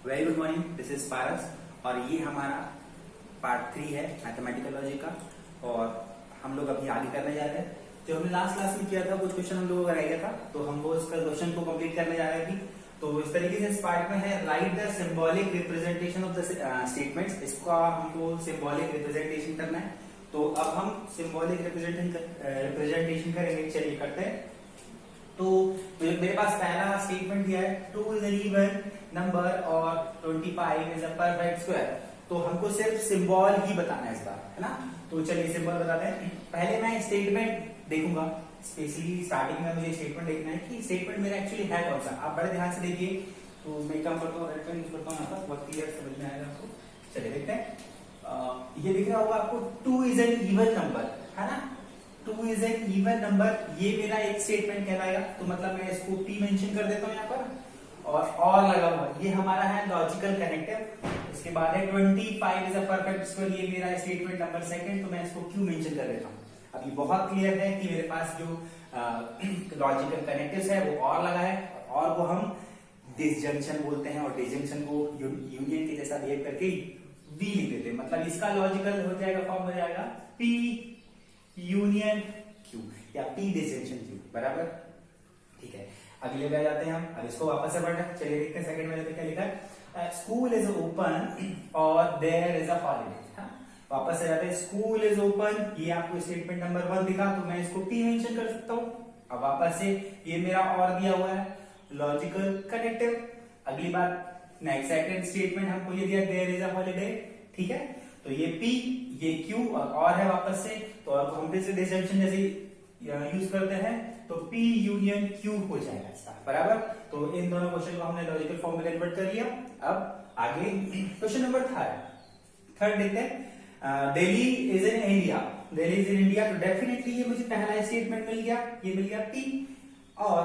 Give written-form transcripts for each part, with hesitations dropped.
Very good morning, this is Paras और ये हमारा पार्ट 3 है मैथमेटिकल लॉजिक का। और हम लोग अभी आगे करने जा रहे हैं। जो हमने लास्ट क्लास में किया था कुछ क्वेश्चन हम लोगों का रह गया था, तो हम वो इसका क्वेश्चन को कंप्लीट करने जा रहे हैं। तो इस तरीके से इस पार्ट में है right the symbolic representation of the statements. इसका हमको सिंबॉलिक रिप्रेजेंटेशन करना है। तो अब हम सिंबॉलिक रिप्रेजेंटेशन करेंगे। चलिए करते हैं। तो मेरे पास पहला स्टेटमेंट दिया है 2 इज एन इवन नंबर और 25 इज अ परफेक्ट स्क्वायर। तो हमको सिर्फ सिंबल ही बताना है इस बार, है ना। तो चलिए सिंबल बताते हैं। पहले मैं स्टेटमेंट देखूंगा, स्पेशली स्टार्टिंग में मुझे स्टेटमेंट देखना है कि स्टेटमेंट मेरा एक्चुअली है कौन सा। आप बड़े ध्यान से देखिए। तो मैं काम करता हूँ, रेड पेन यूज करता हूँ, यहाँ पर बहुत क्लियर समझ में आएगा आपको। चलिए देखते हैं। ये दिख रहा होगा आपको 2 इज एन इवन नंबर, है ना। 2 इज एन इवन नंबर, ये मेरा एक स्टेटमेंट कहलाएगा। तो मतलब मैं इसको P मेंशन कर देता हूँ यहाँ पर और लगा हुआ ये हमारा है लॉजिकल कनेक्टिव। इसके बाद है 25 इज अ परफेक्ट स्क्वायर, ये मेरा स्टेटमेंट नंबर सेकंड। तो मैं इसको Q मेंशन कर देता हूँ। अब ये बहुत क्लियर है कि मेरे पास जो लॉजिकल कनेक्टिव्स है वो और लगा है, और वो हम डिसजंक्शन बोलते हैं, और डिसजंक्शन को यूनियन के जैसा बिहेव करके V लिख देते हैं। मतलब इसका लॉजिकल हो जाएगा, फॉर्म हो जाएगा P यूनियन Q या P डिसजंक्शन Q, बराबर। ठीक है, अगले पे आ जाते हैं हम। अब इसको वापस से पढ़ना। चलिए देखते हैं सेकंड वाले पे क्या लिखा है। स्कूल इज ओपन और देयर इज अ हॉलिडे। वापस से जाते हैं। स्कूल इज ओपन, ये आपको स्टेटमेंट नंबर 1 दिखा, तो मैं इसको P मेंशन कर सकता हूँ। अब वापस से ये मेरा और दिया हुआ है लॉजिकल कनेक्टिव। अगली बात नेक्स्ट सेकंड स्टेटमेंट हमको ये दिया देयर इज अ हॉलिडे। ठीक है, तो ये P ये Q और है वापस से। तो अब हम फिर से डिसजंक्शन जैसे यूज करते हैं, तो P यूनियन Q हो जाएगा इसका, बराबर। तो इन दोनों क्वेश्चन को हमने लॉजिकल फॉर्म में कन्वर्ट कर लिया। अब आगे क्वेश्चन नंबर थर्ड देखते हैं। Delhi is in India, Delhi is in India. तो डेफिनेटली ये मुझे पहला स्टेटमेंट मिल गया, ये मिल गया P और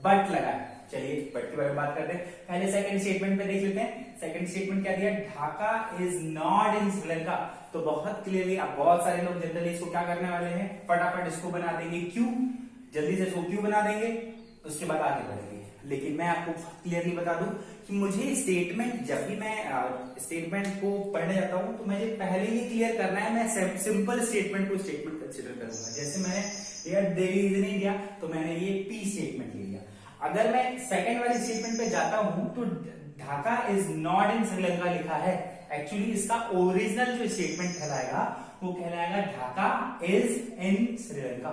बट लगा है। चलिए बट के बारे में बात करते हैं। पहले सेकंड स्टेटमेंट पे देख लेते हैं। सेकंड स्टेटमेंट क्या दिया, Dhaka is not in Sri Lanka. तो बहुत क्लियरली अब बहुत सारे लोग जनरली इसको क्या करने वाले हैं, फटाफट इसको बना देंगे Q, जल्दी से इसको Q बना देंगे, उसके बाद आगे बढ़ेंगे। लेकिन मैं आपको क्लियरली बता दूं कि मुझे स्टेटमेंट, जब भी मैं स्टेटमेंट को पढ़ने जाता हूं तो मुझे पहले ही क्लियर करना है मैं सिंपल स्टेटमेंट को स्टेटमेंट कंसिडर करूंगा। जैसे मैंने दिल्ली इज इन इंडिया, तो मैंने ये P स्टेटमेंट ले लिया। अगर मैं सेकंड वाले स्टेटमेंट पे जाता हूं तो Dhaka is not in Sri Lanka लिखा है। एक्चुअली इसका ओरिजिनल जो स्टेटमेंट कहलाएगा वो कहलाएगा Dhaka is in Sri Lanka.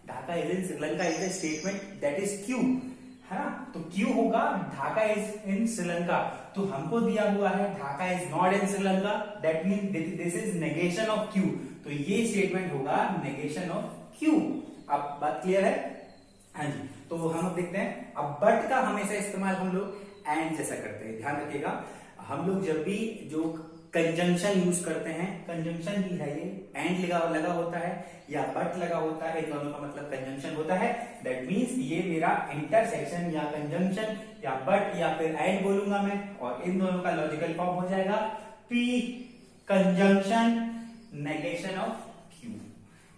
Dhaka is in Sri Lanka is the statement that is Q, है ना। तो Q होगा ढाका इज इन श्रीलंका। तो हमको दिया हुआ है Dhaka is not in Sri Lanka, that mean this is negation of Q। तो ये स्टेटमेंट होगा नेगेशन ऑफ Q। अब बात क्लियर है? हाँ जी। तो हम लोग देखते हैं। अब बट का हमेशा इस्तेमाल हम लोग एंड जैसा करते हैं। ध्यान रखिएगा, हम लोग जब भी जो कंजंक्शन यूज करते हैं, कंजंक्शन ही है ये, एंड लगा होता है या बट लगा होता है, इन दोनों का मतलब कंजंक्शन होता है। दैट मींस ये मेरा इंटरसेक्शन या कंजंक्शन या बट या फिर एंड बोलूंगा मैं, और इन दोनों का लॉजिकल फॉर्म हो जाएगा P conjunction negation of Q।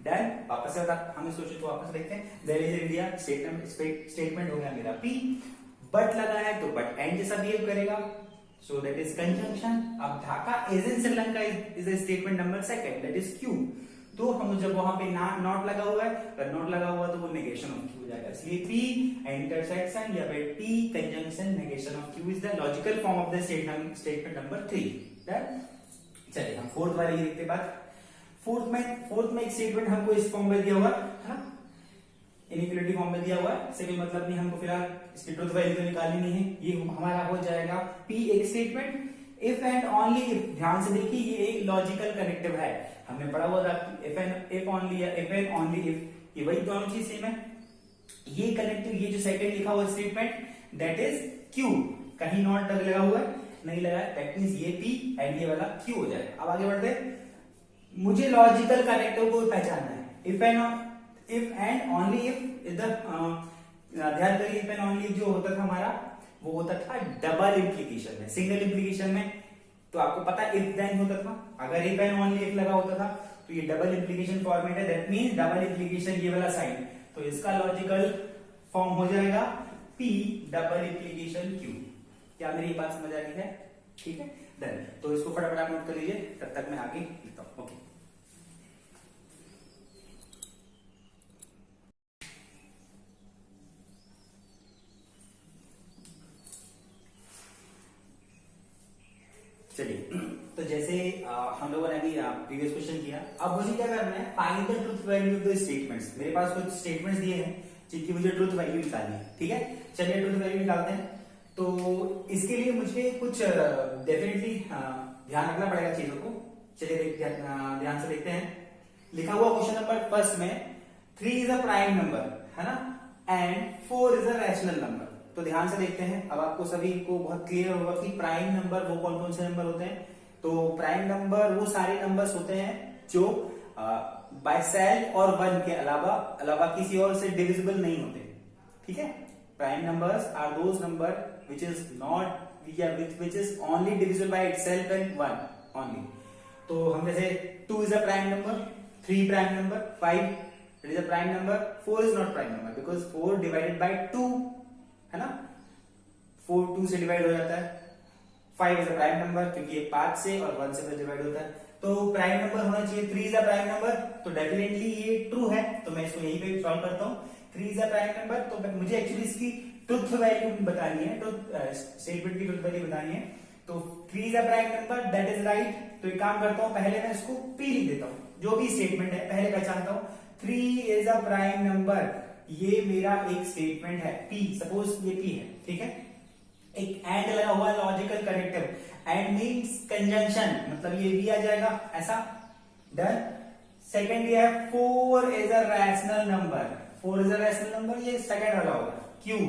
Done. वापस से हमें सोचे तो वापस देखते हैं। देयर इज इंडिया स्टेटमेंट हो गया मेरा P, बट लगा है तो बट एंड जैसा बिहेव करेगा, so that is conjunction। अब Dhaka is in Sri Lanka is a statement number second, that is Q। तो हम जब वहां पे नॉट लगा हुआ है, अगर नॉट लगा हुआ तो वो नेगेशन ऑफ Q हो जाएगा। इसलिए P इंटरसेक्शन या फिर P conjunction negation of Q is the logical form of the statement number 3। चलिए हम फोर्थ वाले देखते हैं बात। फोर्थ में एक स्टेटमेंट हमको इस फॉर्म में दिया हुआ है ना, इनइक्वालिटी फॉर्म में दिया हुआ है। इससे कोई मतलब नहीं, हमको फिलहाल इसकी ट्रुथ वैल्यू तो निकालनी नहीं है। ये हमारा हो जाएगा P एक statement if and only if. ध्यान से देखिए, ये एक लॉजिकल कनेक्टिव है। हमने पढ़ा हुआ था इफ ओनली या इफ एंड ओनली इफ, ये वही दोनों चीज सेम है। ये कनेक्टिव, ये जो सेकंड लिखा हुआ स्टेटमेंट दैट इज Q, कहीं नॉट लगा हुआ है, नहीं लगा है, दैट मींस ये P एंड ये वाला Q हो जाएगा। अब आगे बढ़ते हैं। मुझे लॉजिकल कनेक्टिव को पहचानना है। If and only if is the, ध्यान करिए, इफ एंड ओनली जो होता था हमारा वो होता था डबल इंप्लीकेशन में। सिंगल इंप्लीकेशन में तो आपको पता है इफ देन होता था। अगर इफ एंड ओनली इफ लगा होता था तो ये डबल इंप्लीकेशन फॉर्मेट है। दैट मींस डबल इंप्लीकेशन ये वाला साइन, तो इसका लॉजिकल फॉर्म हो जाएगा P डबल इंप्लीकेशन Q। क्या मेरी बात समझ आ रही है? ठीक है, डन। तो इसको फटाफट आप नोट कर लीजिए, तब तक मैं आगे लिखता हूं। ओके, चलिए। तो जैसे हम लोगों ने अभी प्रीवियस क्वेश्चन किया, अब मुझे क्या करना है, find the truth value of the statements. मेरे पास कुछ स्टेटमेंट्स दिए हैं जिनकी मुझे ट्रूथ वैल्यू निकालनी है, ठीक है। चलिए ट्रूथ वैल्यू निकालते हैं। तो इसके लिए मुझे कुछ डेफिनेटली ध्यान रखना पड़ेगा चीजों को। चलिए ध्यान से देखते हैं। लिखा हुआ क्वेश्चन नंबर फर्स्ट में 3 इज अ प्राइम नंबर, है ना, and 4 is a rational number. तो ध्यान से देखते हैं, अब आपको सभी को बहुत क्लियर होगा कि प्राइम नंबर वो कौन कौन से नंबर होते हैं। तो प्राइम नंबर वो सारे नंबर्स होते हैं जो बाय सेल्फ और वन के अलावा किसी और से डिविजिबल नहीं होते, ठीक है। Prime numbers are those number which is not which is only divisible by itself and one only. तो हम जैसे 2 is a prime number, 3 prime number, 5 is a prime number, 4 is not prime number because 4 divided by 2, है ना, 4 2 से divide हो जाता है। 5 is a prime number क्योंकि ये 5 से और 1 से डिवाइड होता है। तो प्राइम नंबर होना चाहिए 3 इज अ प्राइम नंबर, तो डेफिनेटली ये ट्रू है। तो मैं इसको यहीं पे सॉल्व करता हूँ। 3 इज अ प्राइम नंबर, तो मुझे एक्चुअली इसकी ट्रुथ वैल्यू बतानी है, स्टेटमेंट की ट्रुथ वैल्यू बतानी है। तो 3 is a prime number, that is right. तो एक काम करता हूं, पहले मैं इसको P लिख देता हूं। जो भी स्टेटमेंट है पहले पहचानता हूं। 3 इज अ प्राइम नंबर, ये मेरा एक स्टेटमेंट है P, सपोज ये P है, ठीक है। एक एंड लगा हुआ है, logical connective. And means conjunction, मतलब ये भी आ जाएगा ऐसा, डन। सेकेंड ये है 4 is a rational number. 4 is a rational number, ये सेकेंड वाला होगा Q।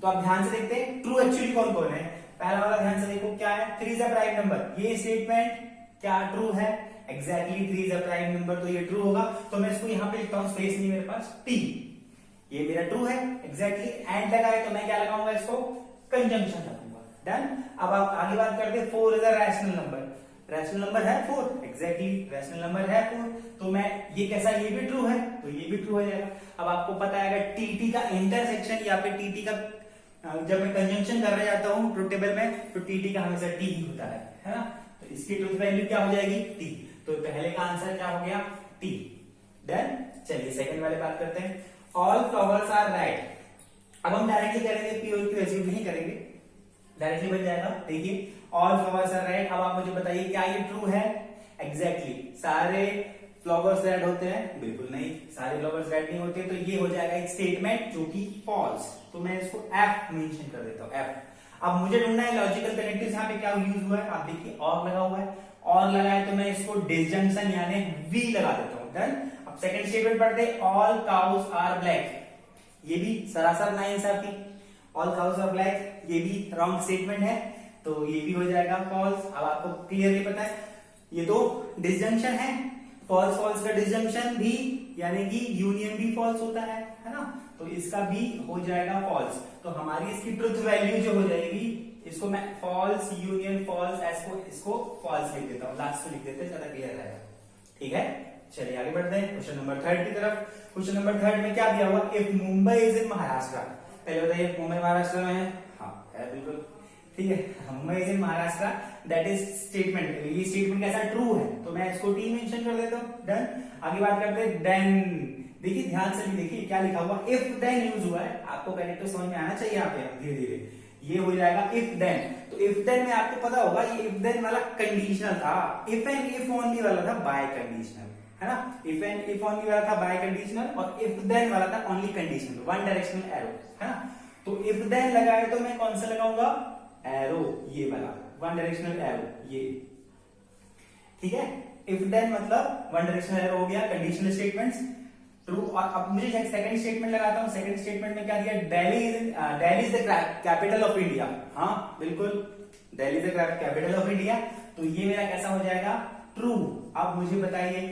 तो आप ध्यान से देखते हैं ट्रू एक्चुअली कौन कौन है। पहला वाला ध्यान से देखो क्या है, 3 इज अ प्राइम नंबर। ये स्टेटमेंट क्या ट्रू है, exactly 3 is a prime number, तो ये ट्रू होगा। तो मैं इसको यहां पे लिखता हूं, स्पेस नहीं मेरे पास, T। ये मेरा ट्रू है एग्जैक्टली। एंड लगाए तो मैं क्या लगाऊंगा, इसको कंजंक्शन लगाऊंगा, डन। अब आप आगे बात करते हैं, 4 is a rational number. Rational number है 4, एग्जैक्टली रैशनल नंबर है 4। तो मैं ये कैसा, ये भी ट्रू है, तो ये भी ट्रू हो जाएगा। अब आपको पता है अगर टीटी का इंटरसेक्शन या फिर टीटी का जब मैं कंजंक्शन करने जाता हूं ट्रुथ टेबल में, तो टीटी का हमेशा टी ही होता है ना। तो इसकी ट्रुथ वैल्यू क्या हो जाएगी, टी। तो पहले का आंसर क्या हो गया, टी, डन। चलिए सेकंड वाले बात करते हैं। All flowers are red. अब हम डायरेक्टली करेंगे, पी और क्यू एज्यूम नहीं करेंगे, डायरेक्टली बन जाएगा। देखिए ऑल फ्लावर्स आर रेड। अब आप मुझे बताइए क्या ये ट्रू है, एग्जैक्टली सारे फ्लावर्स रेड होते हैं, बिल्कुल नहीं, सारे फ्लावर्स रेड नहीं होते। तो ये हो जाएगा एक स्टेटमेंट जो कि फॉल्स। तो मैं इसको एफ मेंशन कर देता हूं, एफ। अब मुझे ढूंढना है लॉजिकल कनेक्टिव, यहाँ पे क्या यूज हुआ है, आप देखिए और लगा हुआ है, और लगा है तो मैं इसको डिसजंक्शन यानी वी लगा देता हूं, डन। अब सेकंड स्टेटमेंट पढ़ते, ऑल काउस आर ब्लैक। ये भी सरासर नाइंसाफी, ऑल काउस आर ब्लैक, ये भी रॉन्ग स्टेटमेंट है, तो ये भी हो जाएगा फॉल्स। अब आपको क्लियरली पता है ये तो डिसजंक्शन है, फॉल्स फॉल्स का डिसजंक्शन भी यानी कि यूनियन भी फॉल्स होता है ना, तो इसका भी हो जाएगा फॉल्स। तो हमारी इसकी ट्रुथ वैल्यू जो हो जाएगी, इसको मैं फॉल्स यूनियन फॉल्स, इसको फॉल्स लिख देता हूं, लास्ट में लिख देते हैं, ज्यादा क्लियर रहेगा, ठीक है। चलिए आगे बढ़ते हैं क्वेश्चन नंबर 3 की तरफ। क्वेश्चन नंबर 3 में क्या दिया हुआ, if Mumbai is in Maharashtra. पहले बताइए मुंबई महाराष्ट्र में है, हाँ है बिल्कुल, ठीक है। Mumbai is in Maharashtra, that is statement. ये स्टेटमेंट कैसा, ट्रू है, तो मैं इसको टी मेंशन कर देता हूं, डन। आगे बात करते हैं देन। देखिए ध्यान से भी देखिए क्या लिखा हुआ, इफ देन यूज हुआ है, आपको पहले तो समझ में आना चाहिए यहाँ पे, धीरे धीरे ये हो जाएगा इफ देन। तो इफ देन में आपको पता होगा ये इफ देन वाला कंडीशनल था, इफ एंड इफ ओनली वाला था बाय कंडीशनल, है ना। इफ एंड इफ ओनली वाला था बाय कंडीशनल, और इफ देन वाला था only conditional, one directional arrow, है ना। तो इफ देन लगाए तो मैं कौन सा लगाऊंगा, एरो, ये वाला वन डायरेक्शनल एरो, ये, ठीक है। इफ देन मतलब वन डायरेक्शनल एरो हो गया, कंडीशनल स्टेटमेंट्स ट्रू। और अब मुझे सेकंड स्टेटमेंट लगाता हूं। सेकंड स्टेटमेंट में क्या दिया, Delhi is the capital of India. हाँ बिल्कुल, Delhi is the capital of India, तो ये मेरा कैसा हो जाएगा, ट्रू। अब मुझे बताइए,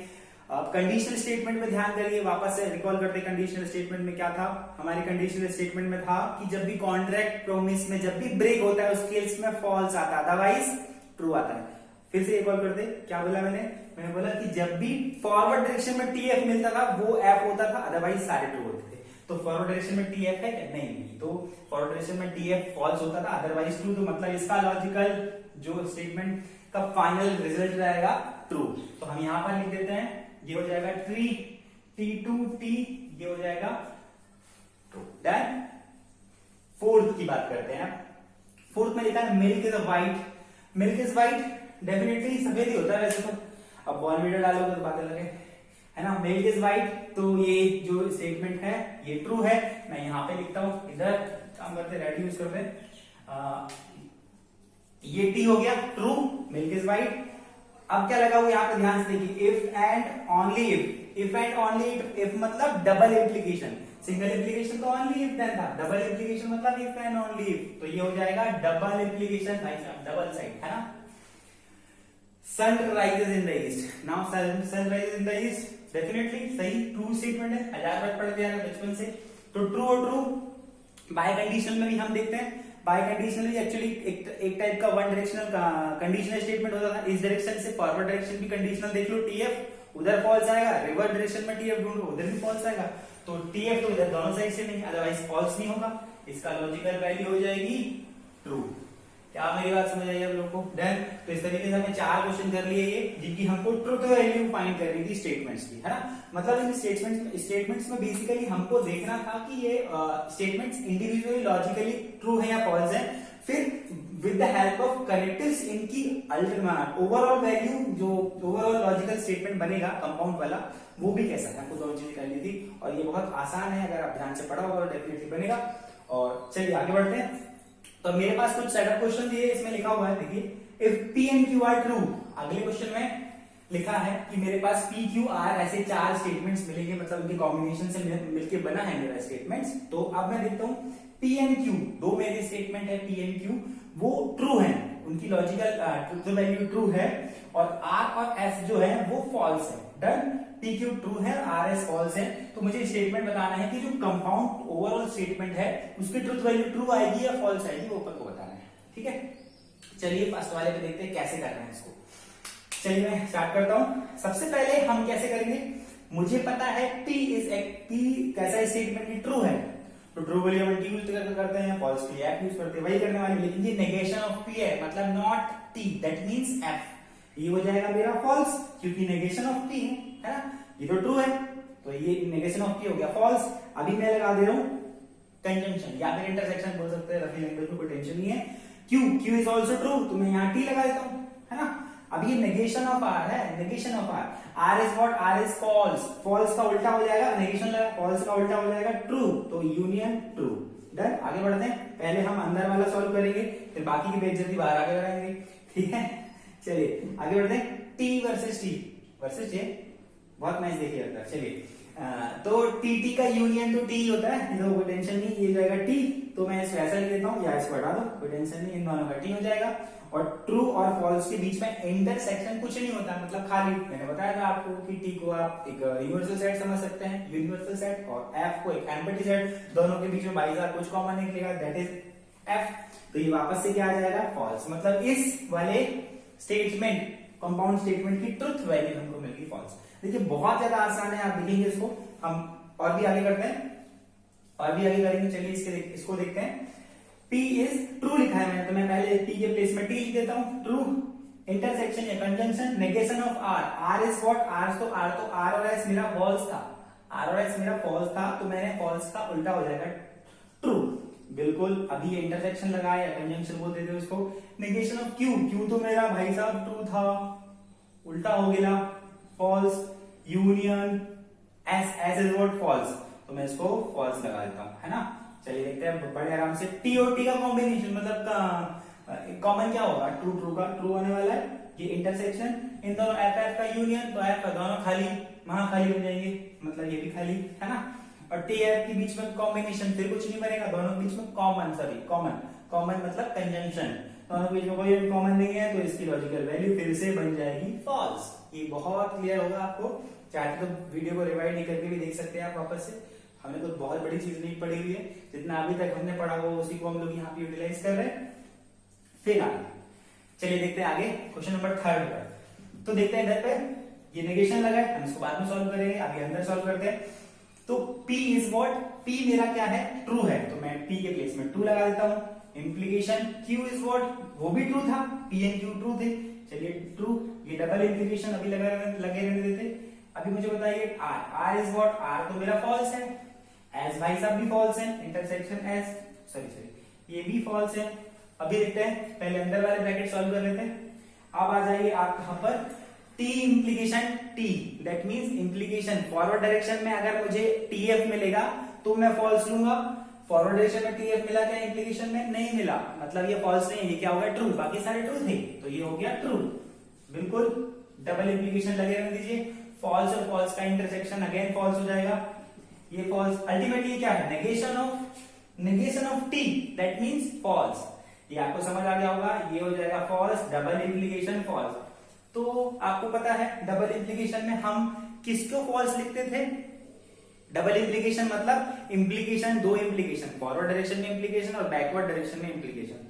अब कंडीशनल स्टेटमेंट में ध्यान करिए, वापस से रिकॉल करते हैं। कंडीशनल स्टेटमेंट में क्या था, हमारी कंडीशनल स्टेटमेंट में था कि जब भी कॉन्ट्रैक्ट प्रोमिस में जब भी ब्रेक होता है उस केस में फॉल्स आता है, अदरवाइज ट्रू आता है। फिर से रिकॉल करते, क्या बोला मैंने बोला कि जब भी फॉरवर्ड डायरेक्शन में टीएफ मिलता था वो एफ होता था, अदरवाइज सारे ट्रू होते थे। तो तो फॉरवर्ड डायरेक्शन में टी एफ है क्या? नहीं। तो फॉरवर्ड डायरेक्शन में टी एफ फॉल्स होता था, अदरवाइज ट्रू। तो मतलब इसका लॉजिकल जो स्टेटमेंट का फाइनल रिजल्ट रहेगा ट्रू। तो हम यहां पर लिख देते हैं, ये हो जाएगा ट्री T2T, ये हो जाएगा ट्रू। डन। फोर्थ की बात करते हैं। फोर्थ में लिखा है milk is white. Milk is white, definitely सफेद ही होता है वैसे तो, अब बॉर्नवीटा डालोगे तो बात अलग है ना। मिल्क इज वाइट, तो ये जो स्टेटमेंट है ये ट्रू है। मैं यहां पे लिखता हूं, इधर काम करते रेडी यूज करते हैं, ये टी हो गया ट्रू, मिल्क इज वाइट। अब क्या लगा हुआ यहाँ पे ध्यान से देखिए, if and only if. If and only if मतलब डबल इम्प्लीकेशन, सिंगल इम्प्लीकेशन तो ओनली इफ देन था, डबल इम्प्लीकेशन मतलब इफ एंड ओनली इफ। तो ये हो जाएगा डबल इम्प्लीकेशन, भाई साहब डबल साइड है ना। Sun rises in the east, now sun rises in the east, definitely सही ट्रू स्टेटमेंट है, 1000 बार पढ़ दिया बचपन से। तो ट्रू और ट्रू। बाय कंडीशन में भी हम देखते हैं, बाय कंडीशनल भी एक्चुअली एक टाइप का वन डायरेक्शनल कंडीशनल स्टेटमेंट होता था। इस डायरेक्शन से फॉरवर्ड डायरेक्शन भी कंडीशनल देख लो, टीएफ उधर फॉल्स आएगा, रिवर्स डायरेक्शन में टीएफ ढूंढो उधर भी फॉल्स आएगा। तो टीएफ तो उधर दोनों साइड से नहीं, अदरवाइज फॉल्स नहीं होगा। इसका लॉजिकल वैल्यू हो जाएगी ट्रू। क्या मेरी बात समझ आई आप लोगों को? डन। तो इस तरीके से हमने 4 क्वेश्चन कर लिए ये, जिनकी हमको ट्रुथ वैल्यू फाइंड करनी थी स्टेटमेंट्स की, है ना। मतलब इन स्टेटमेंट्स में बेसिकली हमको देखना था कि ये स्टेटमेंट्स इंडिविजुअली लॉजिकली ट्रू है या फॉल्स है, फिर with the help of connectives इनकी ओवरऑल वैल्यू, जो ओवरऑल लॉजिकल स्टेटमेंट बनेगा कंपाउंड वाला, वो भी कैसा है, हमको दोनों चीजें करनी थी। और ये बहुत आसान है, अगर आप ध्यान से पढ़ा होगा तो डेफिनेटली बनेगा। और चलिए आगे बढ़ते हैं। तो मेरे पास कुछ सेटअप क्वेश्चन दिए, इसमें लिखा हुआ है, देखिए if P and Q are true. अगले क्वेश्चन में लिखा है कि मेरे पास पी क्यू आर ऐसे 4 स्टेटमेंट्स मिलेंगे, मतलब उनके कॉम्बिनेशन से मिलके बना है मेरा स्टेटमेंट्स। तो अब मैं देखता हूं पी एंड क्यू, 2 मेरे स्टेटमेंट है पी एंड क्यू, वो ट्रू है, उनकी लॉजिकल ट्रुथ वैल्यू ट्रू है, और आर और एस जो है वो फॉल्स है। डन। पी क्यू ट्रू है, आर एस फॉल्स है। तो मुझे स्टेटमेंट बताना है कि जो कंपाउंड ओवरऑल स्टेटमेंट है उसकी ट्रुथ वैल्यू ट्रू आएगी या फॉल्स आएगी, वो ऊपर को बताना है। ठीक है, चलिए फर्स्ट वाले पे देखते हैं कैसे करना है इसको। चलिए मैं स्टार्ट करता हूं। सबसे पहले हम कैसे करेंगे, मुझे पता है पी कैसा स्टेटमेंट है, ट्रू है, तो ट्रू वैल्यू हम टी यूज करते हैं, फॉल्स के लिए एफ यूज करते हैं, वही करने वाले। लेकिन ये नेगेशन ऑफ पी है, मतलब not T, that means F. ये हो जाएगा मेरा फॉल्स, क्योंकि नेगेशन ऑफ पी है ना, ये तो ट्रू है, तो ये नेगेशन ऑफ पी हो गया फॉल्स। अभी मैं लगा दे रहा हूं कंजंक्शन या फिर इंटरसेक्शन बोल सकते हैं, रफी लैंग्वेज में कोई टेंशन नहीं है। क्यू इज ऑल्सो ट्रू, तो मैं यहाँ टी लगा देता हूं, है ना। अब ये नेगेशन ऑफ आर है, negation of R is what, R is false, false का उल्टा हो जाएगा, नेगेशन लगा, फॉल्स का उल्टा हो जाएगा ट्रू, तो यूनियन ट्रू। डन। आगे बढ़ते हैं, पहले हम अंदर वाला सॉल्व करेंगे, फिर बाकी की बेइज्जती बाहर आगे कराएंगे। ठीक है, चलिए आगे बढ़ते हैं। टी वर्सेस ये बहुत नाइस देखिए अंदर। चलिए तो टी का यूनियन तो टी होता है, तो कोई टेंशन नहीं, ये जाएगा टी, तो मैं इसको ऐसा लिख देता हूं या इसको हटा दो, कोई टेंशन नहीं, इन दोनों का टी हो जाएगा। और ट्रू और फॉल्स के बीच में इंटरसेक्शन कुछ नहीं होता, मतलब खाली, मैंने बताया था आपको कि टी को आप एक यूनिवर्सल सेट समझ सकते हैं, यूनिवर्सल सेट, और एफ को एक एम्प्टी सेट, दोनों के बीच में बाई चांस कुछ कॉमन निकलेगा, दैट इज एफ। तो ये वापस से क्या आ जाएगा, फॉल्स। मतलब इस वाले स्टेटमेंट, कंपाउंड स्टेटमेंट की ट्रुथ वैल्यू हमको मिलेगी फॉल्स। देखिए बहुत ज्यादा आसान है, आप देखेंगे इसको, हम और भी आगे करते हैं, और भी आगे करेंगे। चलिए इसको देखते हैं। P इज ट्रू लिखा है मैंने, तो मैं पहले P के प्लेस में T लिख देता हूं, ट्रू। इंटरसेक्शन या conjunction, negation of R, R is what, R तो R और S मेरा फॉल्स था, R और S मेरा फॉल्स था, तो मैंने फॉल्स का उल्टा हो जाएगा ट्रू। बिल्कुल, अभी ये इंटरसेक्शन लगाया या कंजंक्शन बोल देते हो इसको। नेगेशन ऑफ Q तो मेरा भाई साहब ट्रू था, उल्टा हो गया false. Union S is what, false, तो मैं इसको फॉल्स लगा देता हूं, है ना। चलिए देखते हैं बड़े आराम से। टी और टी का कॉम्बिनेशन, मतलब कॉमन क्या होगा, ट्रू का ट्रू होने वाला है। ये इंटरसेक्शन, इन दोनों एफ का यूनियन, तो एफ दोनों खाली, वहां खाली हो जाएंगे, मतलब ये भी खाली, है ना। और टी एफ के बीच में कॉम्बिनेशन, फिर कुछ नहीं बनेगा, दोनों के बीच में कॉमन, सॉरी कॉमन मतलब कंजंक्शन, दोनों के बीच में कोई कॉमन नहीं है, तो इसकी लॉजिकल वैल्यू फिर से बन जाएगी फॉल्स। ये बहुत क्लियर होगा आपको, चाहे तो वीडियो को रिवाइंड नहीं करके भी देख सकते हैं आप वापस से। हमने तो बहुत बड़ी चीज नहीं पढ़ी हुई है, जितना अभी तक हमने पढ़ा हुआ उसी को हम लोग यहाँ पे यूटिलाइज कर रहे हैं। फिर आगे चलिए देखते हैं आगे, क्वेश्चन नंबर 3 पर। तो देखते हैं इधर पे ये नेगेशन लगा है, हम इसको बाद में सॉल्व करेंगे, अभी अंदर सॉल्व करते हैं। तो तो P इज व्हाट, P मेरा क्या है, ट्रू है, तो मैं P के प्लेस में ट्रू लगा देता हूं। इम्प्लीकेशन Q इज व्हाट, वो भी ट्रू था, P एंड Q ट्रू थे, चलिए ट्रू। ये डबल इम्प्लीकेशन अभी लगे रहने देते। अभी मुझे बताइए R इज व्हाट, R तो मेरा फॉल्स है, एस भाई साहब भी फॉल्स है, इंटरसेक्शन एस, सॉरी ये भी फॉल्स है। अभी देखते हैं, पहले अंदर वाले ब्रैकेट सॉल्व कर लेते हैं। अब आ जाइए आप कहां पर, T implication T, that means implication forward direction में अगर मुझे TF मिलेगा तो मैं फॉल्स लूंगा। फॉरवर्ड डायरेक्शन में TF मिला क्या, इम्प्लीकेशन में नहीं मिला, मतलब ये फॉल्स नहीं, ये क्या हो गया, ट्रू। बाकी सारे ट्रू थे तो ये हो गया ट्रू, बिल्कुल। डबल इम्प्लीकेशन लगे रहने दीजिए, फॉल्स और फॉल्स का इंटरसेक्शन अगेन फॉल्स हो जाएगा, ये फॉल्स। अल्टीमेटली क्या है, negation of T, that means false. ये आपको समझ आ गया होगा, ये हो जाएगा फॉल्स, डबल इम्प्लीकेशन फॉल्स। तो आपको पता है डबल इम्प्लीकेशन में हम किसको फॉल्स लिखते थे, डबल इम्प्लीकेशन मतलब इम्प्लीकेशन, दो इम्प्लीकेशन, फॉरवर्ड डायरेक्शन में इम्प्लीकेशन और बैकवर्ड डायरेक्शन में इम्प्लीकेशन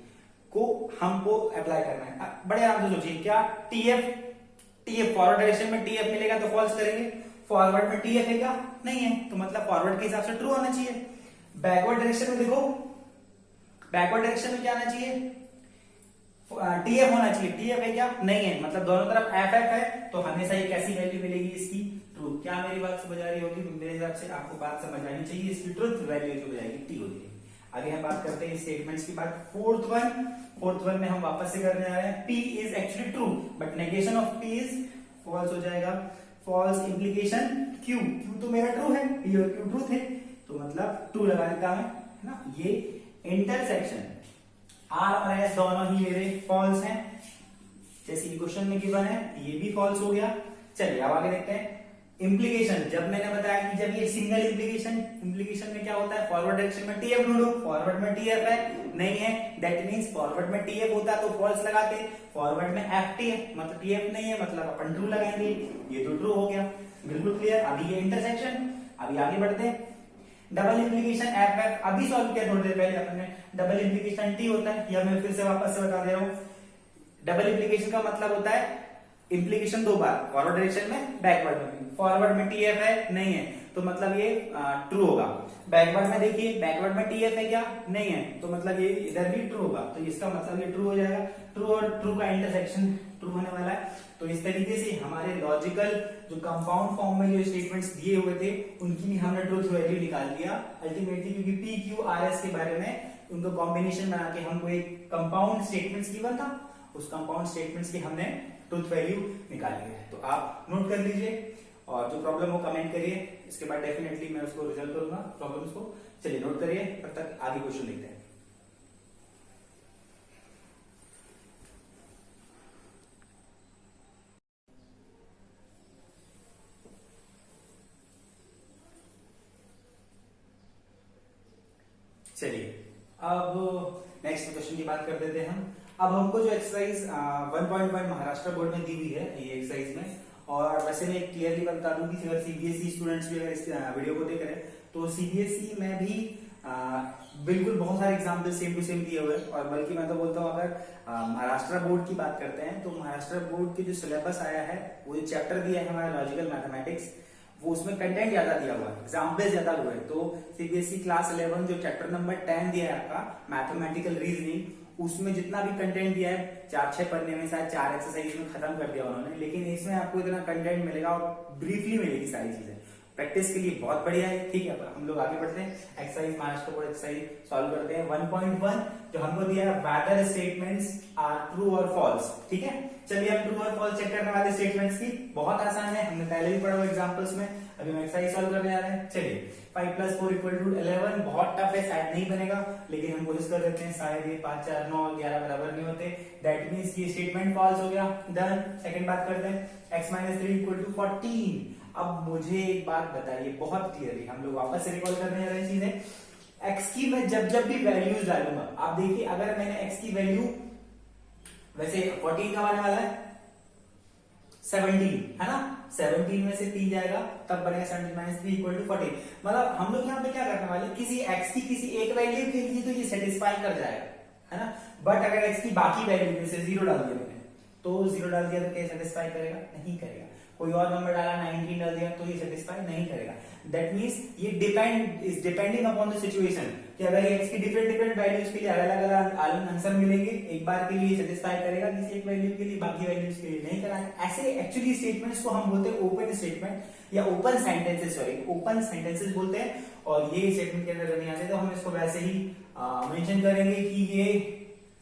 को हमको अप्लाई करना है। बड़े आराम से सोचिए, क्या टीएफ फॉरवर्ड डायरेक्शन में टीएफ मिलेगा तो फॉल्स करेंगे, फॉरवर्ड में टीएफ है क्या, नहीं है, तो मतलब फॉरवर्ड के हिसाब से ट्रू होना चाहिए। बैकवर्ड डायरेक्शन में देखो, बैकवर्ड डायरेक्शन में क्या आना चाहिए, टीएफ होना चाहिए, टीएफ है क्या, नहीं है, मतलब दोनों तरफ एफ एफ है, तो हमेशा ये कैसी वैल्यू मिलेगी इसकी, ट्रू। क्या मेरी बात समझ आ रही होगी, मेरे हिसाब से आपको बात समझ आनी चाहिए, इसकी ट्रुथ वैल्यू जो हो जाएगी टी हो जाएगी। आगे हम बात करते हैं स्टेटमेंट्स की बात। फोर्थ वन में हम वापस से करने जा रहे हैं, P is actually true but negation of P is false हो जाएगा। फॉल्स इम्प्लीकेशन Q तो मेरा ट्रू है, P और Q ट्रू थे, तो मतलब ट्रू लगा देता है ना। ये इंटरसेक्शन R और S दोनों ही मेरे फॉल्स हैं, जैसे क्वेश्चन में गिवन है, ये भी फॉल्स हो गया। चलिए अब आगे देखते हैं इम्प्लीकेशन। जब मैंने बताया कि जब ये सिंगल इम्प्लीकेशन में क्या होता है, फॉरवर्ड डायरेक्शन में टीएफ ढूंढो, फॉरवर्ड में टीएफ है, नहीं है, दैट मींस फॉरवर्ड में टीएफ होता तो फॉल्स लगाते, फॉरवर्ड में एफटी है मतलब टीएफ नहीं है, मतलब अपन ट्रू लगाएंगे, ये तो ट्रू हो गया, बिल्कुल क्लियर। अभी ये इंटरसेक्शन, अभी आगे बढ़ते हैं। डबल इम्प्लीकेशन एफ एफ अभी सॉल्व किया थोड़ी देर पहले अपने, डबल इम्प्लीकेशन टी होता है, या मैं फिर से वापस से बता दे रहा हूं। डबल इम्प्लीकेशन का मतलब होता है इम्प्लीकेशन दो बार, फॉरवर्ड डायरेक्शन में बैकवर्ड में, फॉरवर्ड में टीएफ है, नहीं है, तो मतलब ये ट्रू होगा। बैकवर्ड में देखिए, बैकवर्ड में टीएफ है क्या, नहीं है, तो मतलब ये इधर भी ट्रू होगा, तो इसका मतलब ये ट्रू हो जाएगा। ट्रू और ट्रू का इंटरसेक्शन ट्रू होने वाला है। तो इस तरीके से हमारे लॉजिकल जो कंपाउंड फॉर्म में जो स्टेटमेंट्स दिए हुए थे उनकी भी हमने ट्रूथ वैल्यू निकाल दिया अल्टीमेटली, क्योंकि पी क्यू आर एस के बारे में उनको कॉम्बिनेशन बना के हमको एक कंपाउंड स्टेटमेंट्स गिवन था, उस कंपाउंड स्टेटमेंट्स की हमने ट्रूथ वैल्यू निकाली है। तो आप नोट कर लीजिए और जो प्रॉब्लम हो कमेंट करिए, इसके बाद डेफिनेटली मैं उसको रिजल्व करूंगा प्रॉब्लम्स को। चलिए नोट करिए, तब तक आगे क्वेश्चन देखते हैं। चलिए अब नेक्स्ट क्वेश्चन की बात कर देते हैं हम। अब हमको जो एक्सरसाइज 1.1 महाराष्ट्र बोर्ड में दी हुई है ये एक्सरसाइज में, और वैसे मैं क्लियरली बता दूं कि अगर सीबीएसई स्टूडेंट्स भी अगर इस वीडियो को देख रहे हैं तो सीबीएसई में भी बिल्कुल बहुत सारे एग्जाम्पल सेम टू सेम दिए हुए हैं। और बल्कि मैं तो बोलता हूँ अगर महाराष्ट्र बोर्ड की बात करते हैं तो महाराष्ट्र बोर्ड के जो सिलेबस आया है, वो जो चैप्टर दिया है हमारा लॉजिकल मैथमेटिक्स, वो उसमें कंटेंट ज्यादा दिया हुआ है, एग्जाम्पल ज्यादा हुए हैं। तो सीबीएसई क्लास 11 जो चैप्टर नंबर 10 दिया है आपका मैथमेटिकल रीजनिंग, उसमें जितना भी कंटेंट दिया है 4-6 पन्ने में शायद 4 एक्सरसाइज में खत्म कर दिया उन्होंने, लेकिन इसमें आपको इतना कंटेंट मिलेगा और ब्रीफली मिलेगी सारी चीजें। प्रैक्टिस के लिए बहुत बढ़िया है। ठीक है, हम लोग आगे बढ़ते हैं, exercise Maharashtra board exercise solve करते हैं। 1.1 जो हमको दिया है वेदर स्टेटमेंट्स आर ट्रू और फॉल्स। ठीक है, चलिए हम ट्रू और फॉल्स चेक करने वाले स्टेटमेंट्स की, बहुत आसान है, हमने पहले भी पढ़ा हुआ एग्जांपल्स में। अभी हम एक्सरसाइज सॉल्व करने जा रहे हैं। चलिए 5 + 4 = 11, बहुत टफ है, शायद नहीं बनेगा, लेकिन हम कोशिश कर देते हैं, शायद ये 5, 4, 9, 11 बराबर नहीं होते, दैट मींस ये स्टेटमेंट फॉल्स हो गया। डन। सेकंड बात करते हैं, x - 3 = 14। अब मुझे एक बात बताइए बहुत क्लियरली, हम लोग वापस से रिकॉल करने जा रहे हैं चीजें। x की मैं जब भी वैल्यूज डालूंगा, आप देखिए अगर मैंने x की वैल्यू, वैसे 14 का आने वाला है 17, है ना, 17 में से 3 जाएगा तब बनेगा 17 - 3 = 14। मतलब हम लोग यहाँ पे क्या करने वाले, किसी x की किसी एक वैल्यू के लिए तो ये सेटिस्फाई कर जाएगा, है ना, बट अगर x की बाकी वैल्यू जैसे 0 डाल दिया मैंने, तो 0 डाल दिया तो क्या सेटिस्फाई करेगा, नहीं करेगा। कोई और नंबर डाला 19 डाल दिया तो ये सेटिस्फाई नहीं करेगा। दैट मीन्स ये डिपेंडिंग अपॉन द सिचुएशन कि अगर x की डिफरेंट डिफरेंट वैल्यूज के लिए अलग अलग आंसर मिलेंगे, एक बार के लिए सेटिस्फाई करेगा किसी एक वैल्यू के लिए, बाकी वैल्यूज के लिए नहीं कराएगा। ऐसे एक्चुअली स्टेटमेंट्स को हम बोलते हैं ओपन स्टेटमेंट या open sentences, sorry open sentences बोलते हैं। और ये स्टेटमेंट के अंदर नहीं आते तो हम इसको वैसे ही मेंशन करेंगे कि ये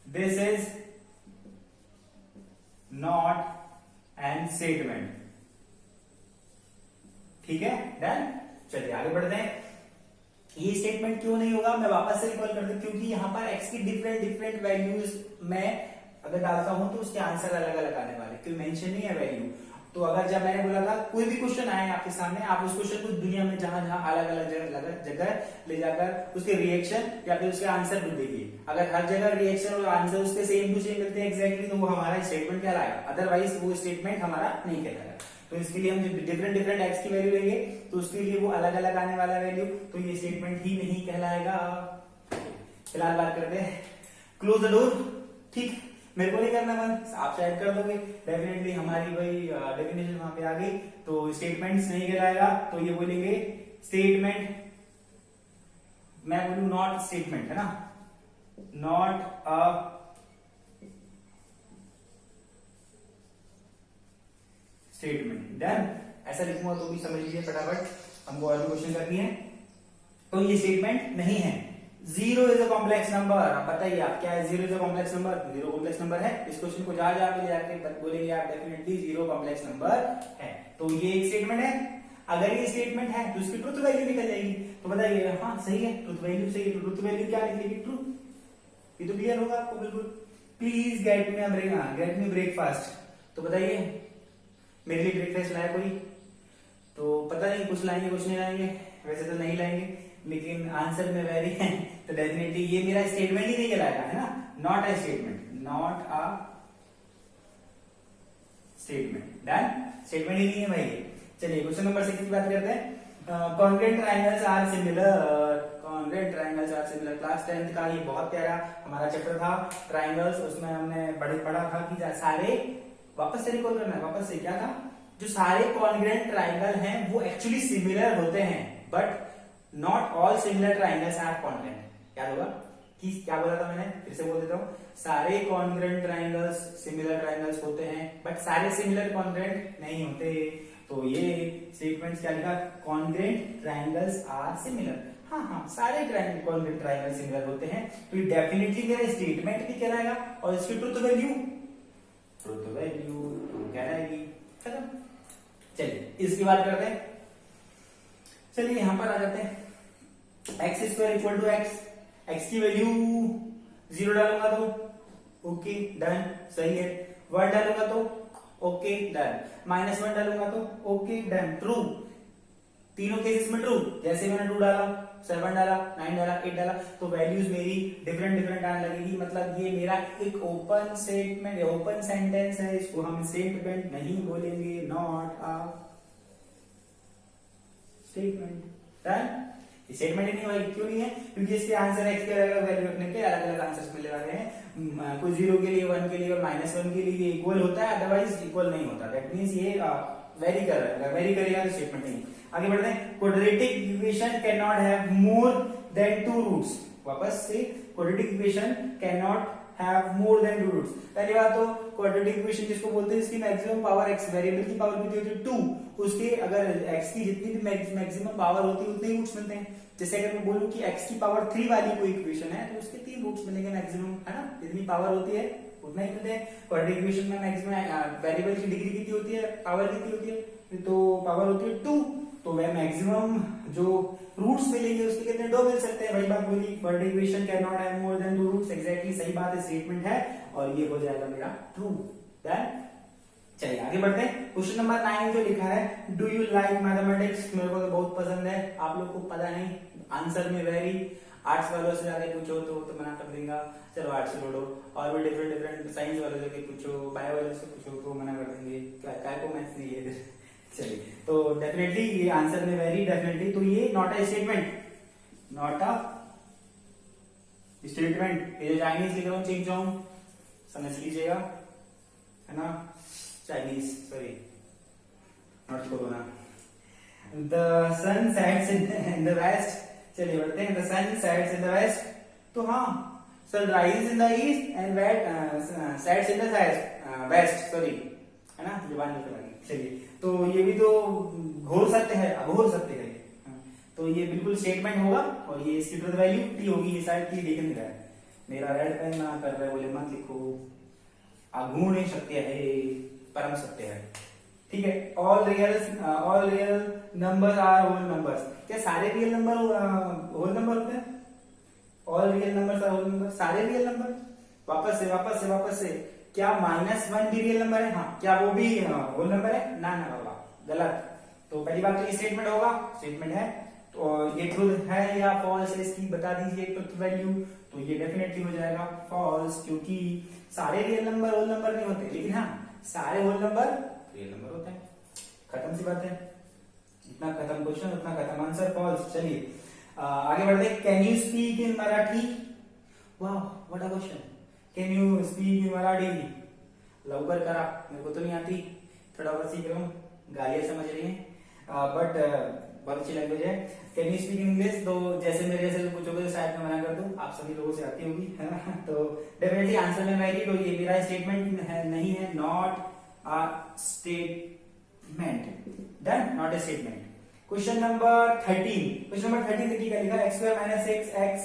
this is not an statement. ठीक है, डन। चलिए आगे बढ़ते हैं। ये स्टेटमेंट क्यों नहीं होगा, मैं वापस से रिकॉल कर दूं, क्योंकि यहाँ पर x की डिफरेंट डिफरेंट वैल्यूज में अगर डालता हूं तो उसके आंसर अलग अलग आने वाले, क्यों मेंशन नहीं है वैल्यू। तो अगर जब मैंने बोला था कोई भी क्वेश्चन आए आपके सामने, आप उस क्वेश्चन को दुनिया में जहां जहां अलग अलग जगह ले जाकर उसके रिएक्शन या फिर उसके आंसर ढूंढेंगे। अगर हर जगह रिएक्शन और आंसर उसके सेम टू सेम मिलते हैं एग्जैक्टली, तो वो हमारा स्टेटमेंट कहलाएगा, अदरवाइज वो स्टेटमेंट हमारा नहीं कहलाएगा। तो इसके लिए हम डिफरेंट डिफरेंट एक्स की वैल्यू लेंगे तो उसके लिए वो अलग अलग आने वाला वैल्यू, तो ये स्टेटमेंट ही नहीं कहलाएगा। फिलहाल बात करते हैं क्लोज द डोर। ठीक, मेरे को नहीं करना बंद, आप शायद कर दोगे, डेफिनेटली हमारी वही डेफिनेशन वहां पे आ गई। तो स्टेटमेंट्स नहीं कहलाएगा, तो ये बोलेंगे स्टेटमेंट, मैं बोलूं नॉट स्टेटमेंट, है ना, नॉट अ स्टेटमेंट। डन, ऐसा लिखूंगा तो भी समझ लीजिए फटाफट, हमको और भी क्वेश्चन करनी है। तो ये स्टेटमेंट नहीं है। Zero is a complex number, आप बताइए आप क्या है zero is a complex number? Zero complex number है। इस क्वेश्चन को जहां जहां पे ले जाके बोलेंगे आप डेफिनेटली जीरो कॉम्प्लेक्स नंबर है। तो ये एक स्टेटमेंट है। अगर ये स्टेटमेंट है तो इसकी ट्रुथ वैल्यू निकल जाएगी। तो बताइए, हाँ सही है, ट्रुथ वैल्यू सही है। तो ट्रुथ वैल्यू क्या निकलेगी? ट्रू। ये तो क्लियर होगा आपको बिल्कुल। Please get me breakfast. तो बताइए मेरे लिए ब्रेकफास्ट लाया कोई? तो पता नहीं, कुछ लाएंगे कुछ नहीं लाएंगे, वैसे तो नहीं लाएंगे, लेकिन आंसर में वेरी है, तो डेफिनेटली ये मेरा स्टेटमेंट ही नहीं कहलाएगा, है ना, not a statement, not a statement. Done, statement ही नहीं है भाई। चलिए क्वेश्चन नंबर 6 की बात करते हैं। Congruent triangles are similar, congruent triangles are similar. Class 10th का ये बहुत प्यारा हमारा चैप्टर था ट्रायंगल्स, उसमें हमने पढ़ा था कि सारे, वापस से रिकॉल करना है, वापस से क्या था, जो सारे कॉन्ग्रुएंट ट्रायंगल हैं वो एक्चुअली सिमिलर होते हैं, but not all similar triangles are congruent. याद होगा कि क्या बोला था मैंने, फिर से बोल देता हूं, सारे कॉन्ग्रुएंट ट्रायंगल्स सिमिलर ट्रायंगल्स होते हैं, बट सारे सिमिलर कॉन्ग्रुएंट नहीं होते। तो ये स्टेटमेंट क्या लिखा, कॉन्ग्रुएंट ट्रायंगल्स आर सिमिलर। हाँ, सारे कॉन्ग्रुएंट ट्रायंगल सिमिलर होते हैं, तो ये डेफिनेटली मेरा स्टेटमेंट भी कहलाएगा, और इसकी ट्रुथ वैल्यू कहलाएगी। खत्म। चलिए इसकी बात करते हैं। चलिए यहां पर आ जाते हैं। X square equal to x की वैल्यू 0 डालूंगा तो ओके डन, सही है। 1 डालूंगा तो ओके डन, -1 डालूंगा तो ओके डन, ट्रू। तीनों केसेस में ट्रू। जैसे मैंने 2 डाला, 7 डाला, 9 डाला, 8 डाला, तो वैल्यूज मेरी डिफरेंट डिफरेंट आने लगेगी। मतलब ये मेरा एक ओपन स्टेटमेंट, ओपन सेंटेंस है, इसको हम स्टेटमेंट नहीं बोलेंगे, not a statement. Done, statement ही नहीं भाई, क्यों नहीं है? क्योंकि इसके आंसर एक्स के अलग अलग वैल्यू रखने के अलग अलग आंसर्स मिलने वाले हैं। कोई 0 के लिए, 1 के लिए और -1 के लिए इक्वल होता है, अदरवाइज इक्वल नहीं होता। दैट मींस ये वेरी करेगा तो स्टेटमेंट नहीं। आगे बढ़ते हैं। Quadratic equation can not have more than 2 roots. वापस से, quadratic equation can not have more than 2 roots. पहली बात तो क्वाड्रेटिक इक्वेशन जिसको बोलते हैं, इसकी मैक्सिमम पावर x, वेरिएबल की पावर कितनी होती है 2, उसके अगर x की जितनी भी मैक्सिमम पावर होती है उतने ही रूट्स मिलते हैं। जैसे अगर मैं बोलूं कि x की पावर 3 वाली कोई इक्वेशन है तो उसके 3 रूट्स मिलेंगे मैक्सिमम, है ना, जितनी पावर होती है उतना ही मिलते हैं। क्वाड्रेटिक इक्वेशन में मैक्सिमम वेरिएबल की डिग्री कितनी होती है, पावर कितनी होती है, तो पावर होती है 2, तो वह मैक्सिमम जो रूट्स मिलेंगे उसके कितने, 2 मिल सकते हैं। वही बात बोली, quadratic equation can not have more than 2 roots. Exactly सही बात है, स्टेटमेंट है, और ये हो जाएगा मेरा ट्रू। डन, चलिए आगे बढ़ते हैं। क्वेश्चन नंबर 9 जो लिखा है, डू यू लाइक मैथमेटिक्स। मेरे को तो बहुत पसंद है, आप लोग को पता नहीं, आंसर में वेरी। आर्ट्स वालों से जाके पूछो तो मना कर देंगे, चलो आर्ट्स छोड़ो, और भी डिफरेंट डिफरेंट साइंस वालों से पूछो, बायो वालों से पूछो तो मना कर देंगे, क्या को मैथ्स नहीं है। चलिए, तो डेफिनेटली ये आंसर में वेरी डेफिनेटली, तो ये not a statement, not a statement. ये चाइनीज लिख रहा हूं, चिंग चोंग, समझ लीजिएगा, है ना, Chinese, sorry not corona. The sun sets in the west, चलिए बढ़ते हैं। The sun sets in the west, तो हाँ sun rise in the east and sets in the west, sorry है ना, जुबान निकल गई। चलिए तो ये भी तो घोर सत्य है, अघोर सत्य है, तो ये बिल्कुल स्टेटमेंट होगा और ये इसकी ट्रुथ वैल्यू टी होगी। ये शायद टी देख नहीं रहा है, मेरा रेड पेन ना कर रहा है, बोले मत लिखो, अगुण सत्य है, परम सत्य है, ठीक है। All real numbers are whole numbers, क्या सारे रियल नंबर होल नंबर होते हैं? All real numbers are whole number, सारे रियल नंबर। वापस से क्या -1 भी रियल नंबर है? हाँ, क्या वो भी होल नंबर है? ना बाबा, गलत। तो पहली बात तो ये स्टेटमेंट होगा, स्टेटमेंट है, तो ये ट्रूथ है या फॉल्स है इसकी बता दीजिए ट्रुथ वैल्यू। तो ये डेफिनेटली हो जाएगा फॉल्स, क्योंकि सारे रियल नंबर होल नंबर नहीं होते, लेकिन हाँ सारे होल नंबर रियल नंबर होते हैं। खत्म सी बात है, इतना खत्म क्वेश्चन, उतना खत्म आंसर, फॉल्स। चलिए आगे बढ़ते। Can you speak in Marathi? वाह what a question. Can you speak in Marathi? लवकर करा, मेरे को तो नहीं आती, थोड़ा बहुत सीख रहा हूँ, गालियां समझ रही हैं, बट बहुत अच्छी लैंग्वेज है। Can you speak English? तो जैसे मेरे जैसे पूछोगे तो शायद मैं मना कर दूं, आप सभी लोगों से आती होगी, है ना। तो डेफिनेटली आंसर में आएगी। तो ये मेरा स्टेटमेंट नहीं है, not a statement, done, not a statement. Question number 13 देखिए क्या लिखा, x² - 6x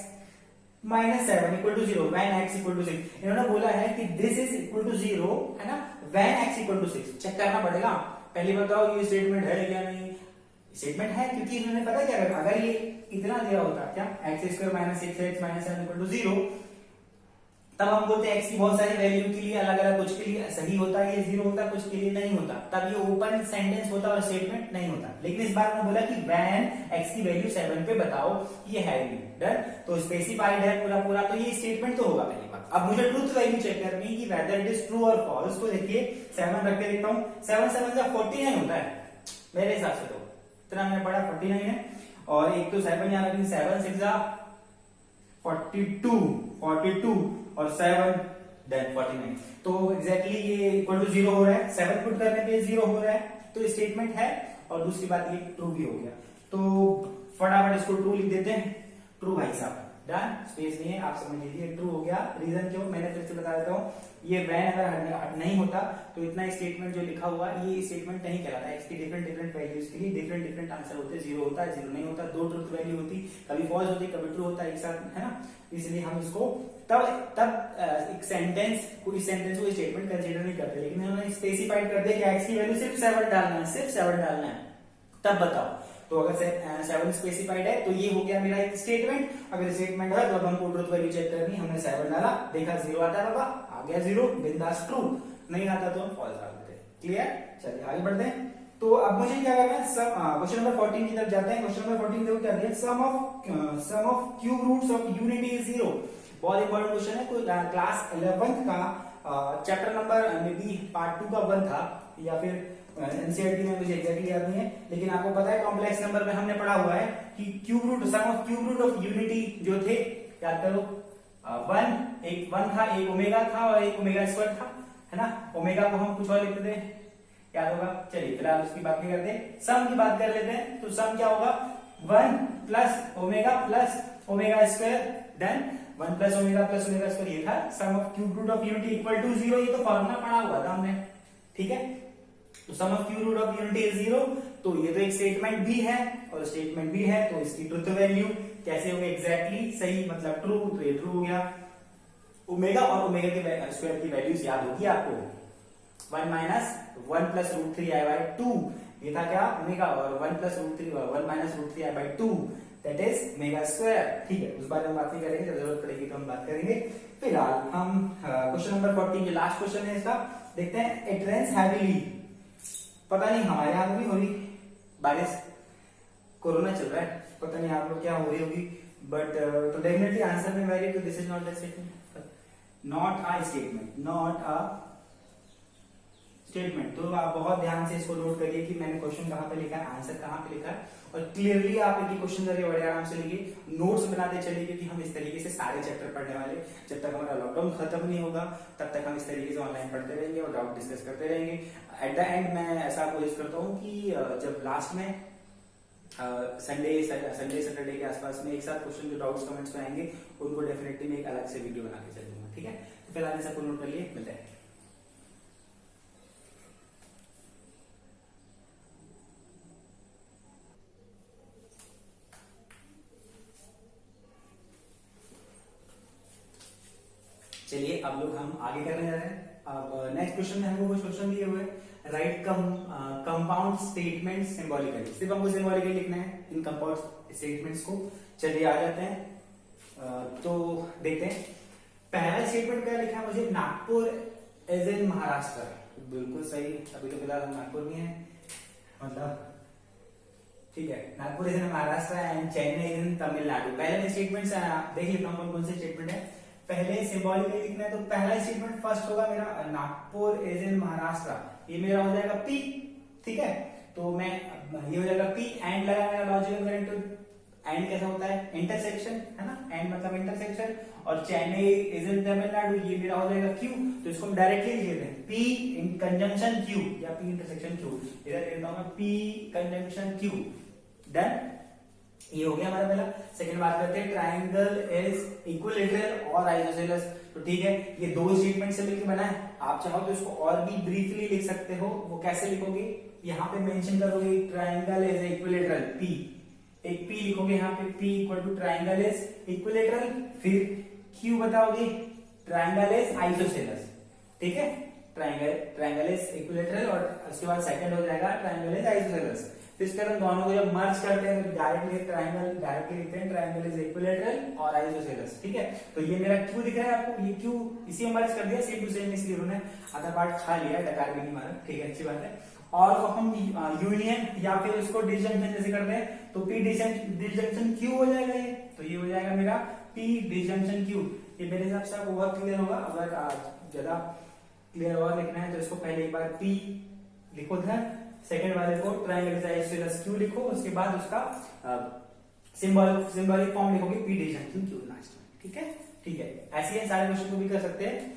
-7 = 0 when x = 6। इन्होंने बोला है कि दिस इज इक्वल टू 0 है ना, when x = 6। चेक करना पड़ेगा, पहले बताओ ये स्टेटमेंट है क्या नहीं। स्टेटमेंट है, क्योंकि इन्होंने पता क्या करना, अगर ये इतना दिया होता क्या, x² - 6x - 7 = 0, तब हम बोलते हैं x की बहुत सारी वैल्यू के लिए अलग अलग, कुछ के लिए सही होता है ये 0 होता, कुछ के लिए नहीं होता, तब ये ओपन सेंटेंस होता और स्टेटमेंट नहीं होता। लेकिन इस बार उन्होंने बोला कि when x की वैल्यू 7 पे बताओ, ये है नहीं, डन। तो स्पेसिफाइड है पूरा, तो ये स्टेटमेंट तो होगा पहली बात। अब मुझे ट्रूथ वैल्यू चेक करनी कि वेदर इट इज ट्रू और फॉल्स। तो देखिए 7 रख के देखता हूँ, 7 7 का 49 होता है मेरे हिसाब से, तो इतना मैंने पढ़ा 49 है, और एक तो 7 यहाँ रखेंगे, 7 6 42 और 7 देन 49। तो एग्जैक्टली ये इक्वल टू 0 हो रहा है, 7 पुट करने पे 0 हो रहा है, तो स्टेटमेंट है। और दूसरी बात ये ट्रू भी हो गया, तो फटाफट इसको ट्रू लिख देते हैं, ट्रू भाई साहब, डन, स्पेस नहीं है, आप समझ लीजिए ट्रू हो गया। रीजन क्यों, मैंने फिर से बता देता हूँ, ये वैन अगर नहीं होता तो इतना स्टेटमेंट जो लिखा हुआ ये स्टेटमेंट नहीं कहलाता। एक्स की डिफरेंट वैल्यूज के लिए डिफरेंट आंसर होते, 0 होता है, 0 नहीं होता, 2 ट्रूथ वैल्यू होती, कभी फॉल्स होती, कभी ट्रू होता है, एक साथ, है ना। इसलिए हम इसको तब एक सेंटेंस को स्टेटमेंट कंसीडर नहीं करते, लेकिन उन्होंने स्पेसिफाइड कर दिया कि एक्स की वैल्यू सिर्फ 7 डालना है, सिर्फ 7 डालना है, तब बताओ। तो अगर 7 स्पेसिफाइड है तो ये हो गया मेरा एक स्टेटमेंट। अगर स्टेटमेंट है तो अब हमको ट्रूथ वैल्यू चेक करनी, हमने 7 डाला, देखा 0 आता है, बाबा आ गया 0, बिंदास ट्रू, नहीं आता तो हम फॉल्स डाल देते। क्लियर, चलिए आगे बढ़ते हैं। तो अब मुझे क्या करना है, क्वेश्चन नंबर 14 की तरफ जाते हैं। क्वेश्चन नंबर 14 देखो क्या दिया, sum of cube roots of unity is 0। बहुत इंपॉर्टेंट क्वेश्चन है, कोई क्लास 11th का chapter number may be part 2 का 1 था, या फिर एनसीईआरटी में मुझे एग्जैक्टली याद नहीं है, लेकिन आपको पता है कॉम्प्लेक्स नंबर में हमने पढ़ा हुआ है कि cube root, sum of cube root of unity जो थे, याद करो, 1 था, एक ओमेगा था और एक ओमेगा स्क्वायर था, है ना। ओमेगा को हम कुछ और लिखते थे, याद होगा। चलिए फिलहाल उसकी बात नहीं करते, सम की बात कर लेते हैं। तो सम क्या होगा, 1 plus omega square, then 1 plus omega square, ये था sum of cube root of unity equal to 0। ये तो फॉर्मूला पढ़ा हुआ था हमने, ठीक है। तो sum of cube root of unity is 0। तो ये तो एक स्टेटमेंट भी है और स्टेटमेंट भी है, तो इसकी ट्रुथ वैल्यू कैसे होगी, एग्जैक्टली सही, मतलब ट्रू, तो ये ट्रू हो गया। ओमेगा और ओमेगा के स्क्वायर की वैल्यूज याद होगी आपको, 1 minus 1 plus root 3 i by 2, ये था क्या ओमेगा, और 1 plus root 3 1 minus root 3 i by 2, that is omega square. ठीक है, उस बारे में बात नहीं करेंगे, जब जरूरत पड़ेगी तो हम बात करेंगे। फिलहाल हम क्वेश्चन नंबर 14 जो लास्ट क्वेश्चन है इसका देखते हैं। इट रेन्स हैवीली, पता नहीं हमारे यहाँ भी हो रही बारिश, कोरोना चल रहा है, पता नहीं आप लोग क्या हो रही होगी, बट तो डेफिनेटली आंसर में very true this is not the statement, not a statement, not a statement. तो आप बहुत ध्यान से इसको नोट करिए कि मैंने क्वेश्चन कहाँ पे लिखा है, आंसर कहाँ पे लिखा है, और क्लियरली आप एक क्वेश्चन करके बड़े आराम से लिखिए, नोट्स बनाते चलिए, क्योंकि हम इस तरीके से सारे चैप्टर पढ़ने वाले, जब तक हमारा लॉकडाउन खत्म नहीं होगा तब तक हम इस तरीके से ऑनलाइन पढ़ते रहेंगे और डाउट डिस्कस करते रहेंगे। एट द एंड मैं ऐसा कोशिश करता हूँ कि जब लास्ट में संडे सैटरडे के आसपास में एक साथ क्वेश्चन जो डाउट्स कमेंट्स में आएंगे उनको डेफिनेटली मैं एक अलग से वीडियो बना के चल दूंगा, ठीक है। तो फिलहाल सबको नोट कर लिए, मिलते हैं। चलिए अब लोग हम आगे करने जा रहे हैं। अब नेक्स्ट क्वेश्चन में हमको कुछ क्वेश्चन दिए हुए हैं। राइट कंपाउंड स्टेटमेंट सिंबॉलिकली, सिर्फ हमको सिंबॉलिकली लिखना है इन कंपाउंड स्टेटमेंट्स को। चलिए आ जाते हैं, तो देखते हैं। पहला स्टेटमेंट क्या लिखा है मुझे, नागपुर इज इन महाराष्ट्र। बिल्कुल सही, अभी तो फिलहाल हम नागपुर में हैं, मतलब ठीक है। Nagpur is in Maharashtra and Chennai is in Tamil Nadu. पहले मैं स्टेटमेंट देख लेता हूँ कौन से स्टेटमेंट है। पहले सिंबॉलिकली लिखना है, तो पहला स्टेटमेंट फर्स्ट होगा मेरा, नागपुर इज इन महाराष्ट्र, ये मेरा हो जाएगा पी, ठीक है। तो मैं ये हो जाएगा पी, एंड लगा मेरा लॉजिकल कनेक्ट। एंड कैसा होता है, इंटरसेक्शन, है ना, एंड मतलब इंटरसेक्शन। और चेन्नई इज इन तमिलनाडु, ये मेरा हो जाएगा क्यू। तो इसको हम डायरेक्टली लिख लेते हैं, पी इन कंजंक्शन क्यू या पी इंटरसेक्शन क्यू। इधर लिखता हूं मैं पी कंजंक्शन क्यू। डन, ये हो गया हमारा पहला। सेकंड बात करते हैं, ट्रायंगल इज इक्विलैटरल और आइसोसेलेस। तो ठीक है, ये दो स्टेटमेंट से मिलकर बना है। आप चाहो तो इसको और भी ब्रीफली लिख सकते हो। वो कैसे लिखोगे, यहाँ पे मेंशन करोगे ट्रायंगल इज इक्विलैटरल, पी, एक पी लिखोगे यहाँ पे, P equal to triangle is equilateral, फिर क्यू बताओगे ट्रायंगल इज आइसोसेलेस, ठीक है। ट्रायंगल इज इक्विलैटरल और उसके बाद सेकंड हो जाएगा ट्रायंगल इज आइसोसेलेस। फिर इसके बाद दोनों को जब मर्ज करते हैं तो डायरेक्टली डायरेक्टली लिखते हैं ट्रायंगल इज इक्विलैटरल और आइसोसेलेस, ठीक है। तो ये मेरा क्यू दिख रहा है आपको, ये क्यू इसी में मर्ज कर दिया, सेम टू सेम, इसलिए उन्होंने आधा पार्ट खा लिया, डकार भी नहीं मारा, ठीक है, अच्छी बात है। और तो हम यूनियन या फिर उसको डिसजंक्शन जैसे करते हैं, तो पी डिसजंक्शन क्यू हो जाएगा ये। तो ये हो जाएगा मेरा पी डिसजंक्शन क्यू। ये मेरे हिसाब से आपको बहुत क्लियर होगा। अगर ज्यादा क्लियर और लिखना है तो इसको पहले एक बार पी लिखो था, सेकंड वाले को ट्रायंगल इज आइसोसेलेस क्यू लिखो, उसके बाद उसका सिंबॉलिक फॉर्म लिखोगे पी डिसजंक्शन क्यू लास्ट में, ठीक है, ठीक है। ऐसे ही सारे क्वेश्चन को भी कर सकते हैं।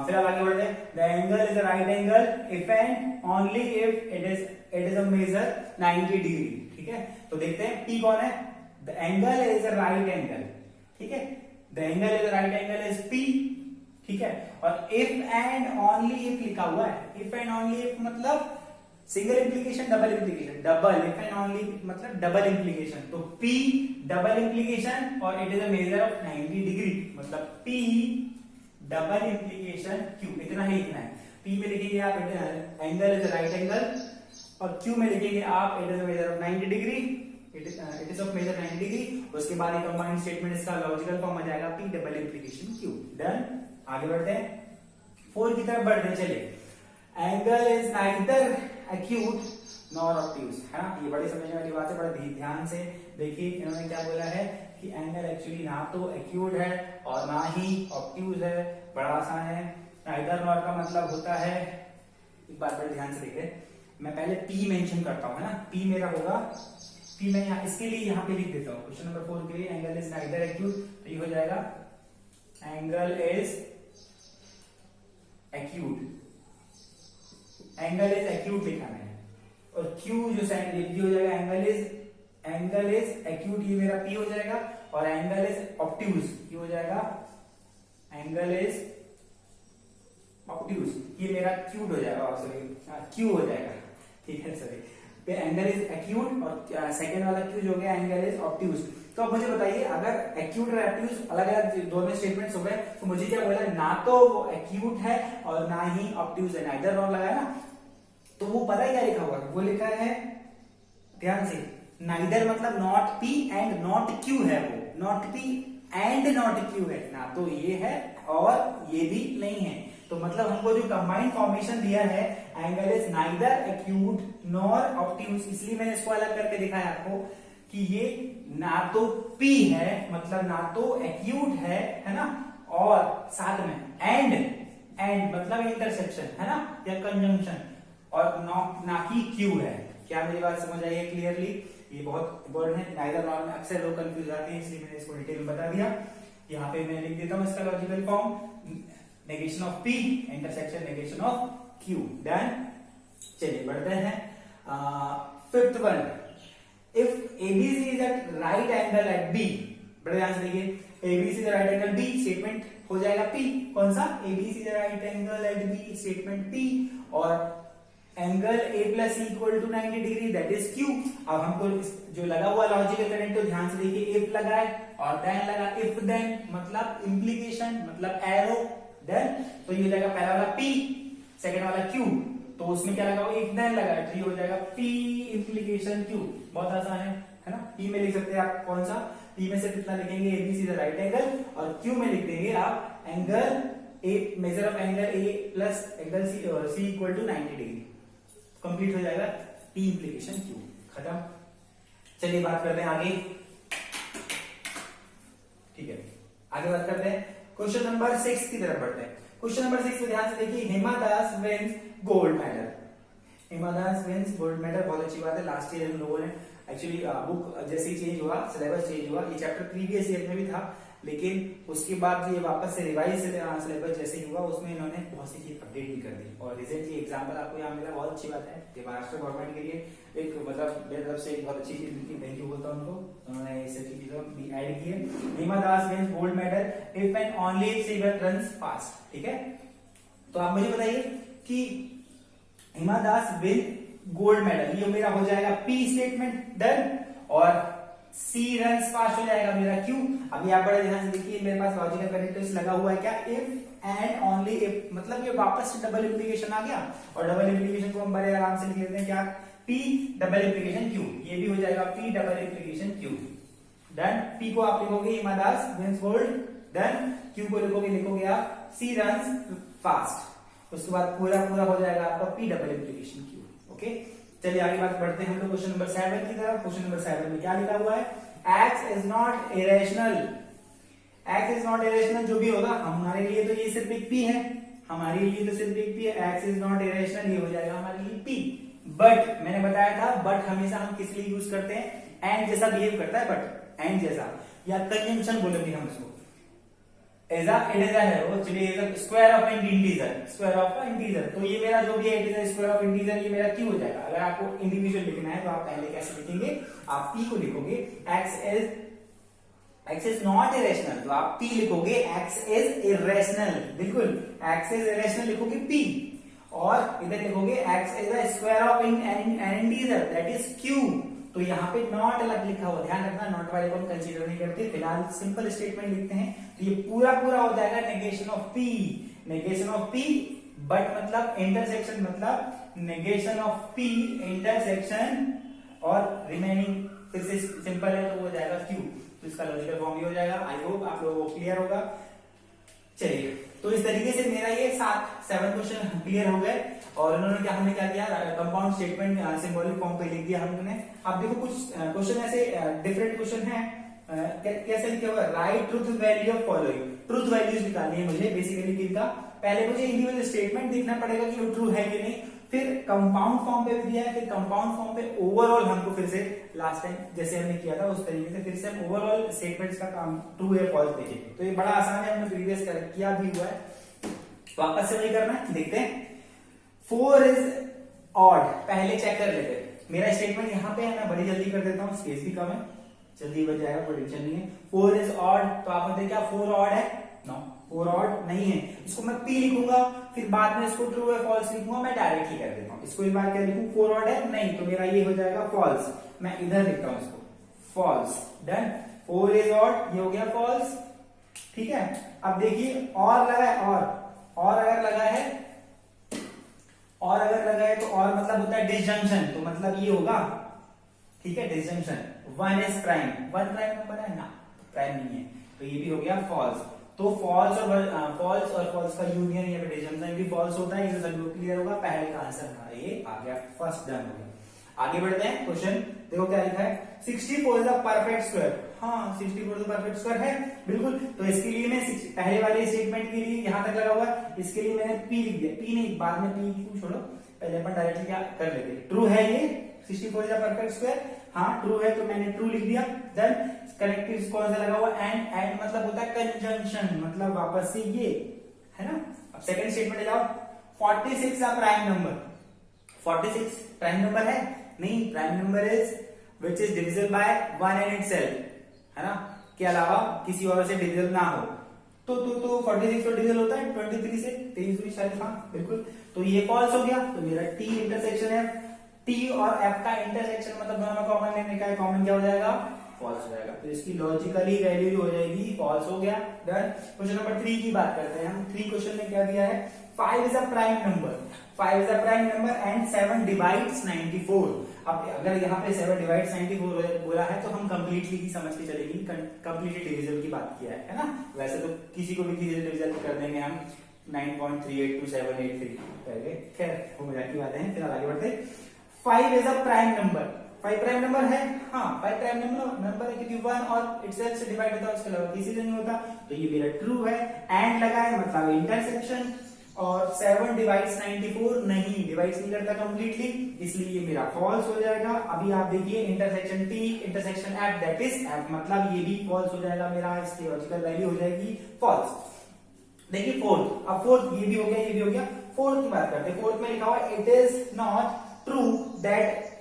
फिर अब आगे बढ़ते हैं। The angle is a right angle if and only if it is a measure 90 degree, ठीक है। तो देखते हैं पी कौन है, the angle is a right angle, ठीक है। The angle is a right angle is P, ठीक है। और इफ एंड ओनली इफ लिखा हुआ है, इफ एंड ओनली इफ मतलब single implication, double implication, double, if and only मतलब डबल इंप्लीकेशन। तो P डबल इंप्लीकेशन और it is a measure of 90 degree, मतलब P डबल इंप्लीकेशन Q, इतना ही लिखना है। P में लिखेंगे आप एंगल इज राइट एंगल, और Q में लिखेंगे आप it is a measure of 90 degree, it is of measure 90 degree. उसके बाद एक कंबाइंड स्टेटमेंट, इसका लॉजिकल फॉर्म आ जाएगा P double implication Q। Done, आगे बढ़ते हैं, 4 की तरफ बढ़ते हैं। चलिए, angle is neither acute nor obtuse, है ना। ये बड़ी समझने वाली बात है, बड़े ध्यान से देखिए। इन्होंने क्या बोला है कि एंगल एक्चुअली ना तो एक्यूट है और ना ही ऑब्ट्यूज है, बड़ा आसान है। नाइदर नॉर का मतलब होता है, एक बात बड़े ध्यान से देखिए, मैं पहले P मेंशन करता हूं, है ना। P मेरा होगा, P मैं यहाँ इसके लिए यहाँ पे लिख देता हूँ क्वेश्चन नंबर 4 के लिए, एंगल इज नाइदर एक्यूट, तो ये हो जाएगा angle is acute, angle is acute लिखा मैंने। और Q जो साइन हो जाएगा एंगल इज एक्यूट, ये मेरा P हो जाएगा। और एंगल इज ऑब्ट्यूज, ये हो जाएगा एंगल इज ऑब्ट्यूज, ये मेरा क्यूट हो जाएगा, सॉरी Q हो जाएगा, ठीक है, सॉरी। एंगल इज एक्यूट और सेकंड वाला Q जो गया एंगल इज ऑब्ट्यूज। तो अब मुझे बताइए, अगर एक्यूट और ऑब्ट्यूज अलग अलग दोनों स्टेटमेंट्स हो गए, तो मुझे क्या बोला, ना तो वो एक्यूट है और ना ही ऑब्ट्यूज है, नाइदर नॉर लगा है ना। तो वो पता है क्या लिखा हुआ है, वो लिखा है ध्यान से, नाइदर मतलब not P and not Q है, वो not P and not Q है, ना तो ये है और ये भी नहीं है। तो मतलब हमको जो कंबाइंड फॉर्मेशन दिया है, angle is neither acute nor obtuse, इसलिए मैंने इसको अलग करके दिखाया आपको कि ये ना तो P है, मतलब ना तो एक्यूट है ना, और साथ में एंड मतलब इंटरसेक्शन, है ना, या कंजंक्शन, और ना कि क्यू है। क्या मेरी बात समझ आई है क्लियरली? ये बहुत इंपॉर्टेंट है, नाइदर नॉर में अक्सर लोग कंफ्यूज आते हैं, इसलिए मैंने इसको डिटेल में बता दिया। यहाँ पे मैं लिख देता हूँ इसका logical form, negation of P intersection negation of Q। Done. चलिए बढ़ते हैं fifth one, if ABC is at right angle at B, बड़े ध्यान से देखिए, ABC is right angle B statement हो जाएगा P। कौन सा? ABC is right angle at B statement P, और angle A plus equal to 90 degree that is Q। अब हमको जो लगा हुआ लॉजिकल कनेक्ट, तो ध्यान से देखिए, इफ लगा है और देन लगा, इफ देन मतलब इम्प्लीकेशन मतलब एरो, देन तो ये हो जाएगा पहला वाला P, सेकंड वाला Q, तो उसमें क्या लगा हुआ? इफ देन लगा है, तो ये हो जाएगा P इम्प्लीकेशन Q। बहुत आसान है ना? P में लिख सकते हैं आप कौन सा? P में से कितना लिखेंगे? ABC द राइट एंगल, और Q में लिख देंगे आप angle A, measure of angle A plus angle C equal to 90 degree. Complete हो जाएगा P इम्प्लीकेशन Q, खत्म। चलिए बात करते हैं आगे, ठीक है, आगे बात करते हैं क्वेश्चन नंबर 6 की तरफ बढ़ते हैं। क्वेश्चन नंबर 6 में ध्यान से देखिए, हिमा दास विंस गोल्ड मेडल। हिमा दास विंस गोल्ड मेडल, बहुत अच्छी बात है। लास्ट ईयर हम लोगों ने एक्चुअली बुक जैसे ही चेंज हुआ, सिलेबस चेंज हुआ, ये चैप्टर प्रीवियस ईयर में भी था, लेकिन उसके बाद ये वापस से रिवाइज सिलेबस जैसे ही हुआ, उसमें इन्होंने बहुत सी चीज अपडेट भी कर दी। और रिसेंटली एग्जांपल आपको यहाँ मिला, बहुत अच्छी बात है। ये महाराष्ट्र गवर्नमेंट के लिए एक मतलब मेरी तरफ से एक बहुत अच्छी चीज उनकी, थैंक यू बोलता हूँ उनको, उन्होंने ये सभी चीजों भी ऐड की है। Hima Das wins gold medal if and only if she runs fast. ठीक है, तो आप मुझे बताइए कि Hima Das win gold medal, ये मेरा हो जाएगा P स्टेटमेंट, डन, और C रन्स फास्ट हो जाएगा मेरा Q। अभी आप बड़े ध्यान से देखिए, मेरे पास लॉजिकल कनेक्टर्स लगा हुआ है क्या? इफ एंड ओनली इफ, मतलब ये वापस से डबल इंप्लीकेशन आ गया, और डबल इंप्लीकेशन को हम बड़े आराम से लिख लेते हैं क्या? P डबल इंप्लीकेशन Q, ये भी हो जाएगा P double implication Q, done. P को आप लिखोगे हिमा Das wins gold, done. Q को लिखोगे आप C रन्स फास्ट, उसके बाद पूरा हो जाएगा आपका P double implication Q। Okay, चलिए आगे बात बढ़ते हैं हम लोग क्वेश्चन नंबर 7 की तरफ। क्वेश्चन नंबर 7 में क्या लिखा हुआ है? X is not irrational. X is not irrational जो भी होगा, हमारे लिए तो ये सिर्फ एक P है, हमारे लिए तो सिर्फ एक P है। X इज नॉट इरेशनल, ये हो जाएगा हमारे लिए P। बट मैंने बताया था, बट हमेशा हम किस लिए यूज करते हैं? एंड जैसा बिहेव करता है, बट एंड जैसा, या कंजंक्शन बोलेंगे हम इसको। It is a hero, चलिए square of N integer, square of integer, तो ये मेरा जो भी है it is square of integer, ये मेरा Q हो जाएगा। अगर आपको इंडिविजुअल लिखना है तो आप पहले कैसे लिखेंगे? आप P को लिखोगे, X इज नॉट इरेशनल, तो आप P लिखोगे, X इज इरेशनल, बिल्कुल X इज इरेशनल लिखोगे P, और इधर लिखोगे X is the square of N integer that is Q। तो यहाँ पे नॉट अलग लिखा हुआ, ध्यान रखना, नॉट वाले को हम कंसीडर नहीं करते, फिलहाल सिंपल स्टेटमेंट लिखते हैं। तो ये पूरा हो जाएगा negation of P, negation of P, but मतलब इंटरसेक्शन, मतलब नेगेशन ऑफ P इंटरसेक्शन, और रिमेनिंग फिर से सिंपल है तो वो हो जाएगा Q। तो इसका लॉजिकल फॉर्म ये हो जाएगा। आई होप आप लोगों को क्लियर होगा। चलिए, तो इस तरीके से मेरा ये 7 क्वेश्चन क्लियर हो गए, और उन्होंने हमने क्या किया? कंपाउंड स्टेटमेंट सिंबॉलिक फॉर्म पे लिख दिया हमने। अब देखो कुछ क्वेश्चन ऐसे डिफरेंट क्वेश्चन है, कैसे लिखे हुआ? Right truth value of following, truth values निकालनी है मुझे बेसिकली किनका। पहले मुझे इंडिविजुअल स्टेटमेंट देखना पड़ेगा कि वो ट्रू है कि नहीं, फिर कंपाउंड फॉर्म पे भी दिया है, फिर कंपाउंड फॉर्म पे ओवरऑल हमको फिर से लास्ट टाइम जैसे हमने किया था उस तरीके से फिर से हम ओवरऑल स्टेटमेंट्स का काम ट्रू या फॉल्स देखेंगे। तो ये बड़ा आसान है, हमने प्रीवियस किया भी हुआ है, वापस से वही करना है। देखते हैं, 4 इज ऑड, पहले चेक कर लेते हैं। मेरा स्टेटमेंट यहाँ पे है, मैं बड़ी जल्दी कर देता हूँ, स्पेस भी कम है, जल्दी बन जाएगा, कोई टेंशन नहीं है। 4 इज ऑड, तो आप बताइए क्या 4 ऑड है? नो, 4 ऑड नहीं है। इसको मैं P लिखूंगा, फिर बाद में इसको ट्रू या फॉल्स लिखूंगा, मैं डायरेक्टली कर देता हूँ। इसको इस बार क्या लिखूं? 4 ऑड है नहीं, तो मेरा ये हो जाएगा फॉल्स, मैं इधर लिखता हूँ इसको फॉल्स, डन। 4 इज ऑड, ये हो गया फॉल्स, ठीक है। अब देखिए, और लगा है, और अगर लगा है, और अगर लगा है तो और मतलब होता है डिसजंक्शन, तो मतलब ये होगा, ठीक है, disjunction. 1 is prime, 1 prime number है ना, प्राइम नहीं है, तो ये भी हो गया फॉल्स। तो फॉल्स और फॉल्स का यूनियन या डिसजंक्शन भी फॉल्स होता है, ये सब क्लियर होगा। पहले का आंसर हमारा ये आ गया, फर्स्ट डन हो गया। आगे बढ़ते हैं, क्वेश्चन देखो क्या लिखा है। 64 इज अ परफेक्ट स्क्वायर, हाँ 64 तो परफेक्ट स्क्वायर है बिल्कुल। तो इसके लिए मैं पहले वाले स्टेटमेंट के लिए यहां तक लगा हुआ है, इसके लिए मैंने पी लिख दिया, पी नहीं बाद में पी क्यों छोड़ो, पहले अपन डायरेक्टली क्या कर लेते, ट्रू है ये 64 इज परफेक्ट स्क्वायर, हाँ ट्रू है तो मैंने ट्रू लिख दिया। देन कनेक्टिव कौन सा लगा हुआ, एंड, एंड मतलब होता है कंजंक्शन, मतलब वापस से ये है ना। अब सेकंड स्टेटमेंट जाओ, 46 अ प्राइम नंबर, 46 प्राइम नंबर है नहीं, prime number is which is divisible by 1 and itself, है ना, के अलावा किसी और से डिविजिबल ना हो, तो 46 तो डिविजिबल होता है 23 से, 23 शायद, हाँ बिल्कुल, तो ये फॉल्स हो गया, तो मेरा टी इंटरसेक्शन है, टी और एफ का इंटरसेक्शन मतलब दोनों में कॉमन लेने का है, कॉमन क्या हो जाएगा, फॉल्स हो जाएगा, तो इसकी लॉजिकली वैल्यू हो जाएगी फॉल्स हो गया। डन। क्वेश्चन नंबर 3 की बात करते हैं हम, 3 क्वेश्चन में क्या दिया है, 5 is a prime number, 5 is a prime number and 7 divides 94। अब अगर यहाँ पे 7 डिवाइड्स 94 बोला है तो हम कंप्लीटली ही समझ के चलेंगे, कंप्लीटली डिविजन की बात किया है ना, वैसे तो किसी को भी डिविजन कर देंगे हम 9.382783 करके, खैर वो मजाक की बातें हैं, फिर आगे बढ़ते। 5 is a prime number, 5 prime number है, हाँ 5 प्राइम नंबर है क्योंकि 1 और इटसेल्फ से डिवाइड होता है, उसके अलावा किसी से नहीं होता, तो ये मेरा ट्रू है। एंड लगा है मतलब इंटरसेक्शन, और 7 डिवाइड्स 94 नहीं, डिवाइड्स नहीं करता कंप्लीटली, इसलिए ये मेरा फॉल्स हो जाएगा। अभी आप देखिए intersection T intersection F, that is F, मतलब ये भी फॉल्स हो जाएगा मेरा, इसकी लॉजिकल वैल्यू हो जाएगी फॉल्स। देखिए फोर्थ, अब फोर्थ ये भी हो गया, ये भी हो गया, फोर्थ की बात करते हैं। फोर्थ में लिखा हुआ it is not true that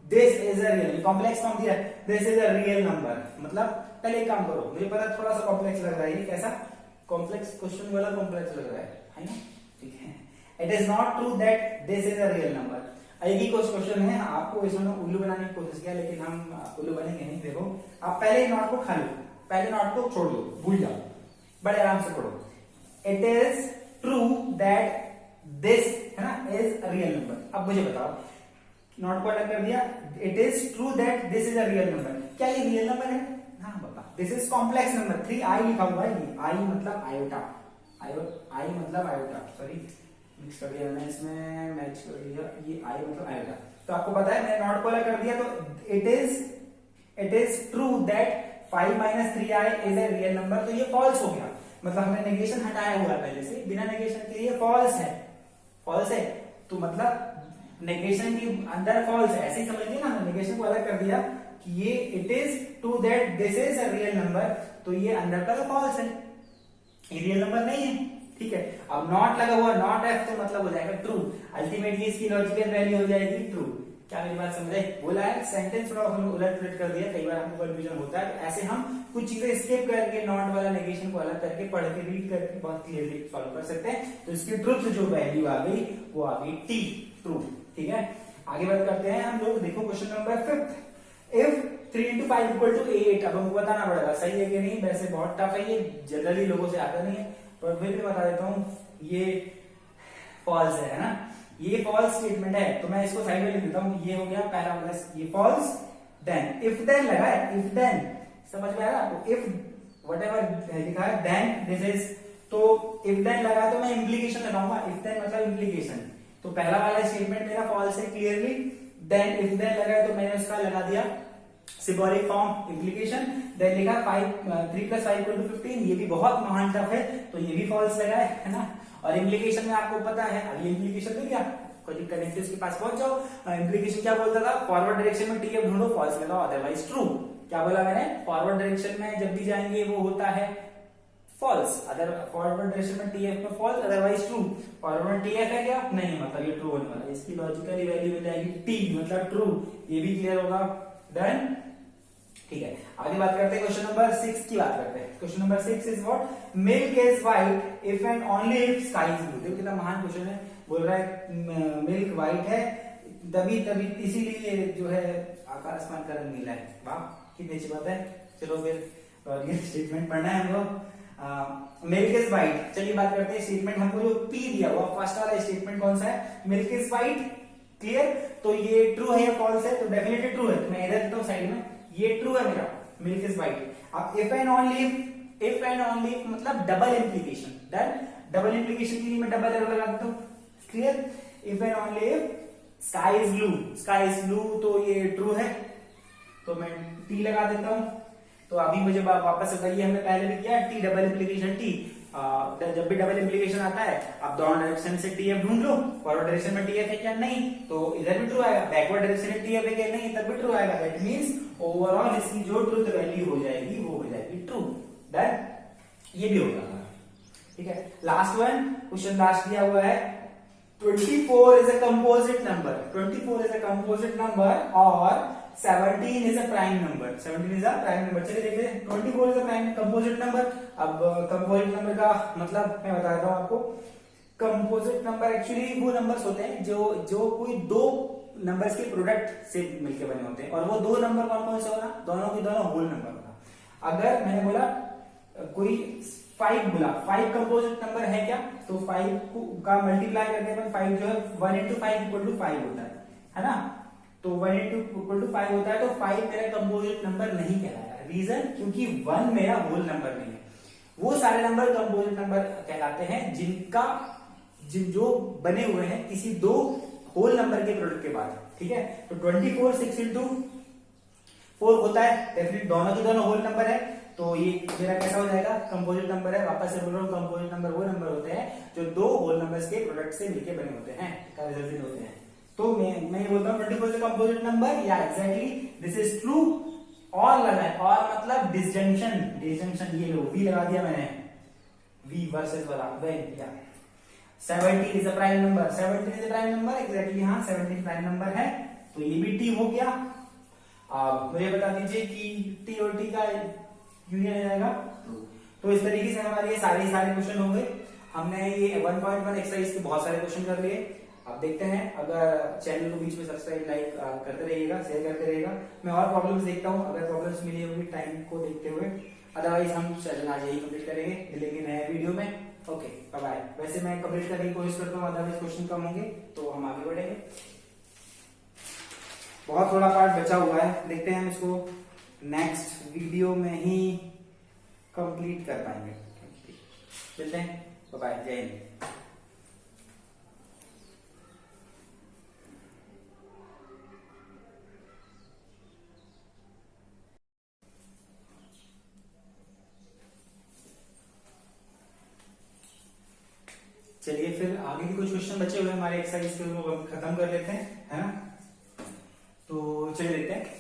this is a real, complex form दिया है, this is a real number, मतलब पहले एक काम करो, मुझे पता थोड़ा सा कॉम्प्लेक्स लग रहा है, ये कैसा कॉम्प्लेक्स क्वेश्चन वाला कॉम्प्लेक्स लग रहा है ना, ठीक है। It is not true that this is a real number, एक ही क्वेश्चन है, आपको इसमें उल्लू बनाने की कोशिश किया, लेकिन हम उल्लू बनेंगे नहीं। देखो आप पहले नॉट को खा लो, पहले नॉट को छोड़ दो, भूल जाओ, बड़े आराम से पढ़ो। It is true that this है ना इज अ रियल नंबर। अब मुझे बताओ, नॉट को अलग कर दिया, it is true that this is a real number, क्या ये रियल नंबर है? हाँ बाबा, this is complex number, 3i लिखा हुआ है, आई मतलब आयोटा, आई मतलब आयोटा, सॉरी मिक्स कर दिया मैंने, इसमें मैच कर दिया, ये आई मतलब आयोटा, तो आपको पता है मैंने नॉट को अलग कर दिया, तो it is true that 5 minus 3i is a real number, तो ये फॉल्स हो गया, मतलब हमने नेगेशन हटाया हुआ है पहले से, बिना नेगेशन के ये फॉल्स है, फॉल्स है, तो मतलब नेगेशन के अंदर फॉल्स है, ऐसे ही समझिए ना, नेगेशन को अलग कर दिया कि ये it is true that this is a real number, तो ये अंदर का तो फॉल्स है, ये रियल नंबर नहीं है, ठीक है। अब नॉट लगा हुआ, नॉट एफ, तो मतलब हो जाएगा ट्रू, अल्टीमेटली इसकी लॉजिकल वैल्यू हो जाएगी ट्रू। क्या मेरी बात समझे? बोला है सेंटेंस थोड़ा हमने उलट पुलट कर दिया, कई बार हमको कंफ्यूजन होता है, ऐसे हम कुछ चीजें स्किप करके नॉट वाला नेगेशन को अलग करके पढ़ के रीड करके बहुत क्लियरली सॉल्व कर सकते हैं। तो इसकी ट्रुथ जो वैल्यू आ गई वो आ गई टी, ट्रू, ठीक है। आगे बात करते हैं हम लोग, देखो question number 5, if 3 into 5 equal to 8, अब हमको बताना पड़ेगा सही है कि नहीं, वैसे बहुत टफ है ये, जनरली लोगों से आता नहीं है, पर फिर भी बता देता हूँ, ये फॉल्स है ना, ये फॉल्स स्टेटमेंट है, तो मैं इसको साइड में लिख देता हूँ, ये हो गया पहला वाला, ये फॉल्स। देन इफ देन लगा है, इफ देन समझ में आया आपको, इफ व्हाटएवर लिखा है देन दिस इज, तो इफ देन लगा तो मैं इंप्लीकेशन लगाऊंगा, इफ देन मतलब इंप्लीकेशन, तो पहला वाला स्टेटमेंट मेरा फॉल्स है क्लियरली। देन इफ देन लगा है तो मैंने उसका लगा दिया सिंबॉलिक फॉर्म इंप्लीकेशन। देन लिखा 3 + 5 = 15, ये भी बहुत महान टफ है, तो ये भी फॉल्स लगा है ना। और इम्प्लीकेशन में आपको पता है, अब ये इम्प्लीकेशन तो क्या, कनेक्टिव्स के पास पहुंच जाओ। इम्प्लीकेशन क्या बोलता था, फॉरवर्ड डायरेक्शन में टीएफ ढूंढो, फॉल्स लगाओ, अदरवाइज ट्रू। क्या बोला मैंने, फॉरवर्ड डायरेक्शन में जब भी जाएंगे वो होता है फॉल्स, अदर फॉरवर्ड डायरेक्शन में टीएफ में फॉल्स, अदरवाइज ट्रू। फॉरवर्ड में टीएफ है क्या, नहीं, मतलब ये ट्रू होने वाला है, इसकी लॉजिकली वैल्यू मिल जाएगी टी, मतलब ट्रू, ये भी क्लियर होगा। डन, ठीक है। आगे बात करते हैं क्वेश्चन नंबर 6 की बात करते हैं। Question number 6 is what, milk is white if and only if sky is blue. देखो कितना महान क्वेश्चन है, बोल रहा है मिल्क व्हाइट है तभी तभी इसीलिए जो है आकाश आसमान का रंग नीला है। वाह कितनी अच्छी बात है। चलो फिर ये स्टेटमेंट पढ़ना है हमको, मिल्क इज व्हाइट। चलिए बात करते हैं स्टेटमेंट, हमको जो पी दिया हुआ फर्स्ट वाला स्टेटमेंट कौन सा है, मिल्क इज व्हाइट, क्लियर। तो ये ट्रू है या फॉल्स है, तो डेफिनेटली ट्रू है, तो मैं इधर तो साइड में, ये ट्रू है मेरा, मिल्क इज व्हाइट। अब इफ एंड ओनली इफ मतलब double implication, done, double implication के लिए मैं डबल एरो लगा देता हूं, clear. If and only if sky is blue, sky is blue, तो ये ट्रू है, तो मैं टी लगा देता हूं। तो अभी मुझे वापस बताइए, हमने पहले भी किया टी डबल इंप्लीकेशन टी, जब भी डबल इंप्लीकेशन आता है आप दोनों डायरेक्शन से टीएफ ढूंढ लो, फॉरवर्ड डायरेक्शन में टीएफ है क्या नहीं, तो इधर भी ट्रू आएगा, बैकवर्ड डायरेक्शन में टीएफ है क्या नहीं, तब भी ट्रू आएगा। दैट मींस ओवरऑल इसकी जो ट्रूथ वैल्यू हो जाएगी वो हो जाएगी ट्रू। डन, ये भी होगा। ठीक है, लास्ट वन क्वेश्चन लास्ट दिया हुआ है 24 is a composite number, 24 is a composite number और 17 is a prime number, 17 is a prime number। चलिए देखते हैं 24 is a prime composite number। अब composite number का मतलब मैं बता देता हूँ आपको। composite number एक्चुअली वो नंबर्स होते हैं जो कोई दो नंबर्स के प्रोडक्ट से मिलकर बने होते हैं, और वो दो नंबर कौन कौन से होगा, दोनों के दोनों होल नंबर होगा। अगर मैंने बोला कोई 5 बोला, 5 कंपोजिट नंबर है क्या, तो 5 का मल्टीप्लाई करने पर 5 जो है 1 into 5 इक्वल टू 5 होता है ना, तो 1 into इक्वल टू 5 होता है, तो 5 मेरा कंपोजिट नंबर नहीं कहलाएगा। रीजन, क्योंकि 1 मेरा होल नंबर नहीं है। वो सारे नंबर कंपोजिट नंबर कहलाते हैं जो बने हुए हैं किसी दो होल नंबर के प्रोडक्ट के बाद। ठीक है, तो 24 6 into 4 होता है, डेफिनेटली दोनों के दोनों होल नंबर है, तो ये मेरा कैसा हो जाएगा, कंपोजिट नंबर है। वापस से बोल रहा हूँ, कंपोजिट नंबर वो नंबर होते हैं जो दो होल नंबर्स के प्रोडक्ट से मिलके बने होते हैं, रिजल्टेंट होते हैं। तो मैं ये बोलता हूँ 24 इज कंपोजिट नंबर, या एग्जैक्टली दिस इज ट्रू। और लगा है, और मतलब डिसजंक्शन ये लो, वी लगा दिया मैंने, वी वर्सेस वाला व्हेन, या 17 is a prime number, 17 is a prime number, exactly हाँ 17 प्राइम नंबर है, तो ये भी टी हो गया। मुझे बता दीजिए कि टी और टी का यूनियन आ जाएगा ट्रू। तो इस तरीके से हमारे ये सारे क्वेश्चन हो गए। हमने ये 1.1 एक्सरसाइज के बहुत सारे क्वेश्चन कर लिए। अब देखते हैं, अगर चैनल को बीच में सब्सक्राइब लाइक करते रहिएगा, शेयर करते रहिएगा। मैं और प्रॉब्लम्स देखता हूँ, अगर प्रॉब्लम्स मिली होगी टाइम को देखते हुए, अदरवाइज हम चैनल आज यही कंप्लीट करेंगे, मिलेंगे नए वीडियो में। Okay, bye bye. वैसे मैं कंप्लीट करने की कोशिश करता हूँ, अदरवाइज क्वेश्चन कम होंगे तो हम आगे बढ़ेंगे। बहुत थोड़ा पार्ट बचा हुआ है, देखते हैं हम इसको नेक्स्ट वीडियो में ही कंप्लीट कर पाएंगे। चलते हैं, बाय बाय, जय हिंद। चलिए फिर आगे के कुछ क्वेश्चन बचे हुए हमारे एक्सरसाइज के, वो हम खत्म कर लेते हैं, है ना। तो चलिए देखते हैं,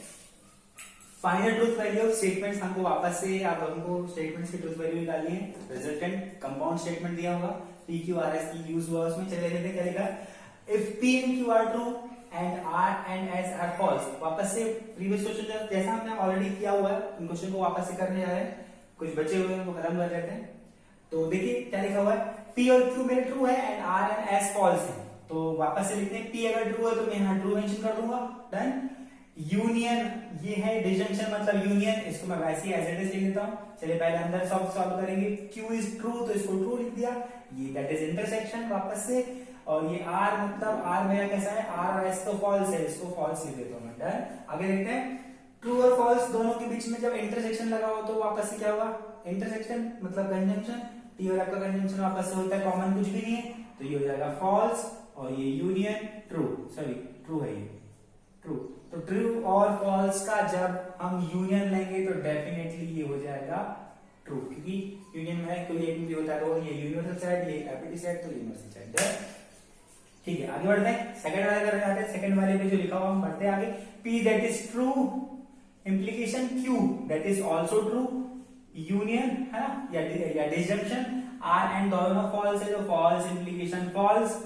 final truth value of statements. हमको वापस से अब हमको स्टेटमेंट्स की ट्रूथ वैल्यू निकालनी है। रिजल्टेंट कंपाउंड स्टेटमेंट दिया होगा, पी क्यू आर एस की यूज हुआ उसमें। चलिए देखते हैं क्या लिखा, if P and Q are true and R and S are false. वापस से प्रीवियस क्वेश्चन जैसा हमने ऑलरेडी किया हुआ है, इन क्वेश्चन को वापस से करने जा रहे हैं। कुछ बचे हुए हैं वो खत्म कर लेते हैं। तो देखिए क्या लिखा हुआ है, पी और क्यू मेरे ट्रू है and R and S false है। तो वापस से लिखते हैं, पी अगर ट्रू है तो मैं यहाँ ट्रू मेंशन कर दूंगा। डन। यूनियन, ये है डिसजंक्शन मतलब यूनियन, इसको मैं वैसे ही एज इट इज लिख देता हूँ। चलिए पहले अंदर सॉल्व करेंगे। क्यू इज ट्रू तो इसको ट्रू लिख दिया, ये दैट इज इंटरसेक्शन वापस से। और ये आर मतलब आर मेरा कैसा है, आर और एस तो फॉल्स है, इसको फॉल्स लिख देता हूँ मैं। डन। आगे देखते हैं, ट्रू और फॉल्स दोनों के बीच में जब इंटरसेक्शन लगा हो तो वापस से क्या होगा, इंटरसेक्शन मतलब कंजंक्शन। टी और एफ का कंजंक्शन वापस से होता है, कॉमन कुछ भी नहीं है, तो ये हो जाएगा फॉल्स। और ये यूनियन ट्रू, सॉरी ट्रू है, ये ट्रू। तो ट्रू और फॉल्स का जब हम यूनियन लेंगे तो डेफिनेटली ये हो जाएगा ट्रू, क्योंकि यूनियन में कोई एक भी होता है, तो ये यूनिवर्सल साइड, ये एपिटी साइड, तो यूनिवर्सल साइड। ठीक है, आगे बढ़ते हैं, सेकंड वाले करने जाते हैं। सेकंड वाले पे जो लिखा हुआ हम बढ़ते हैं आगे। P that is true, implication Q that is also true, union है ना, या डिसजंक्शन आर एंड दोनों फॉल्स है, तो फॉल्स इंप्लीकेशन फॉल्स।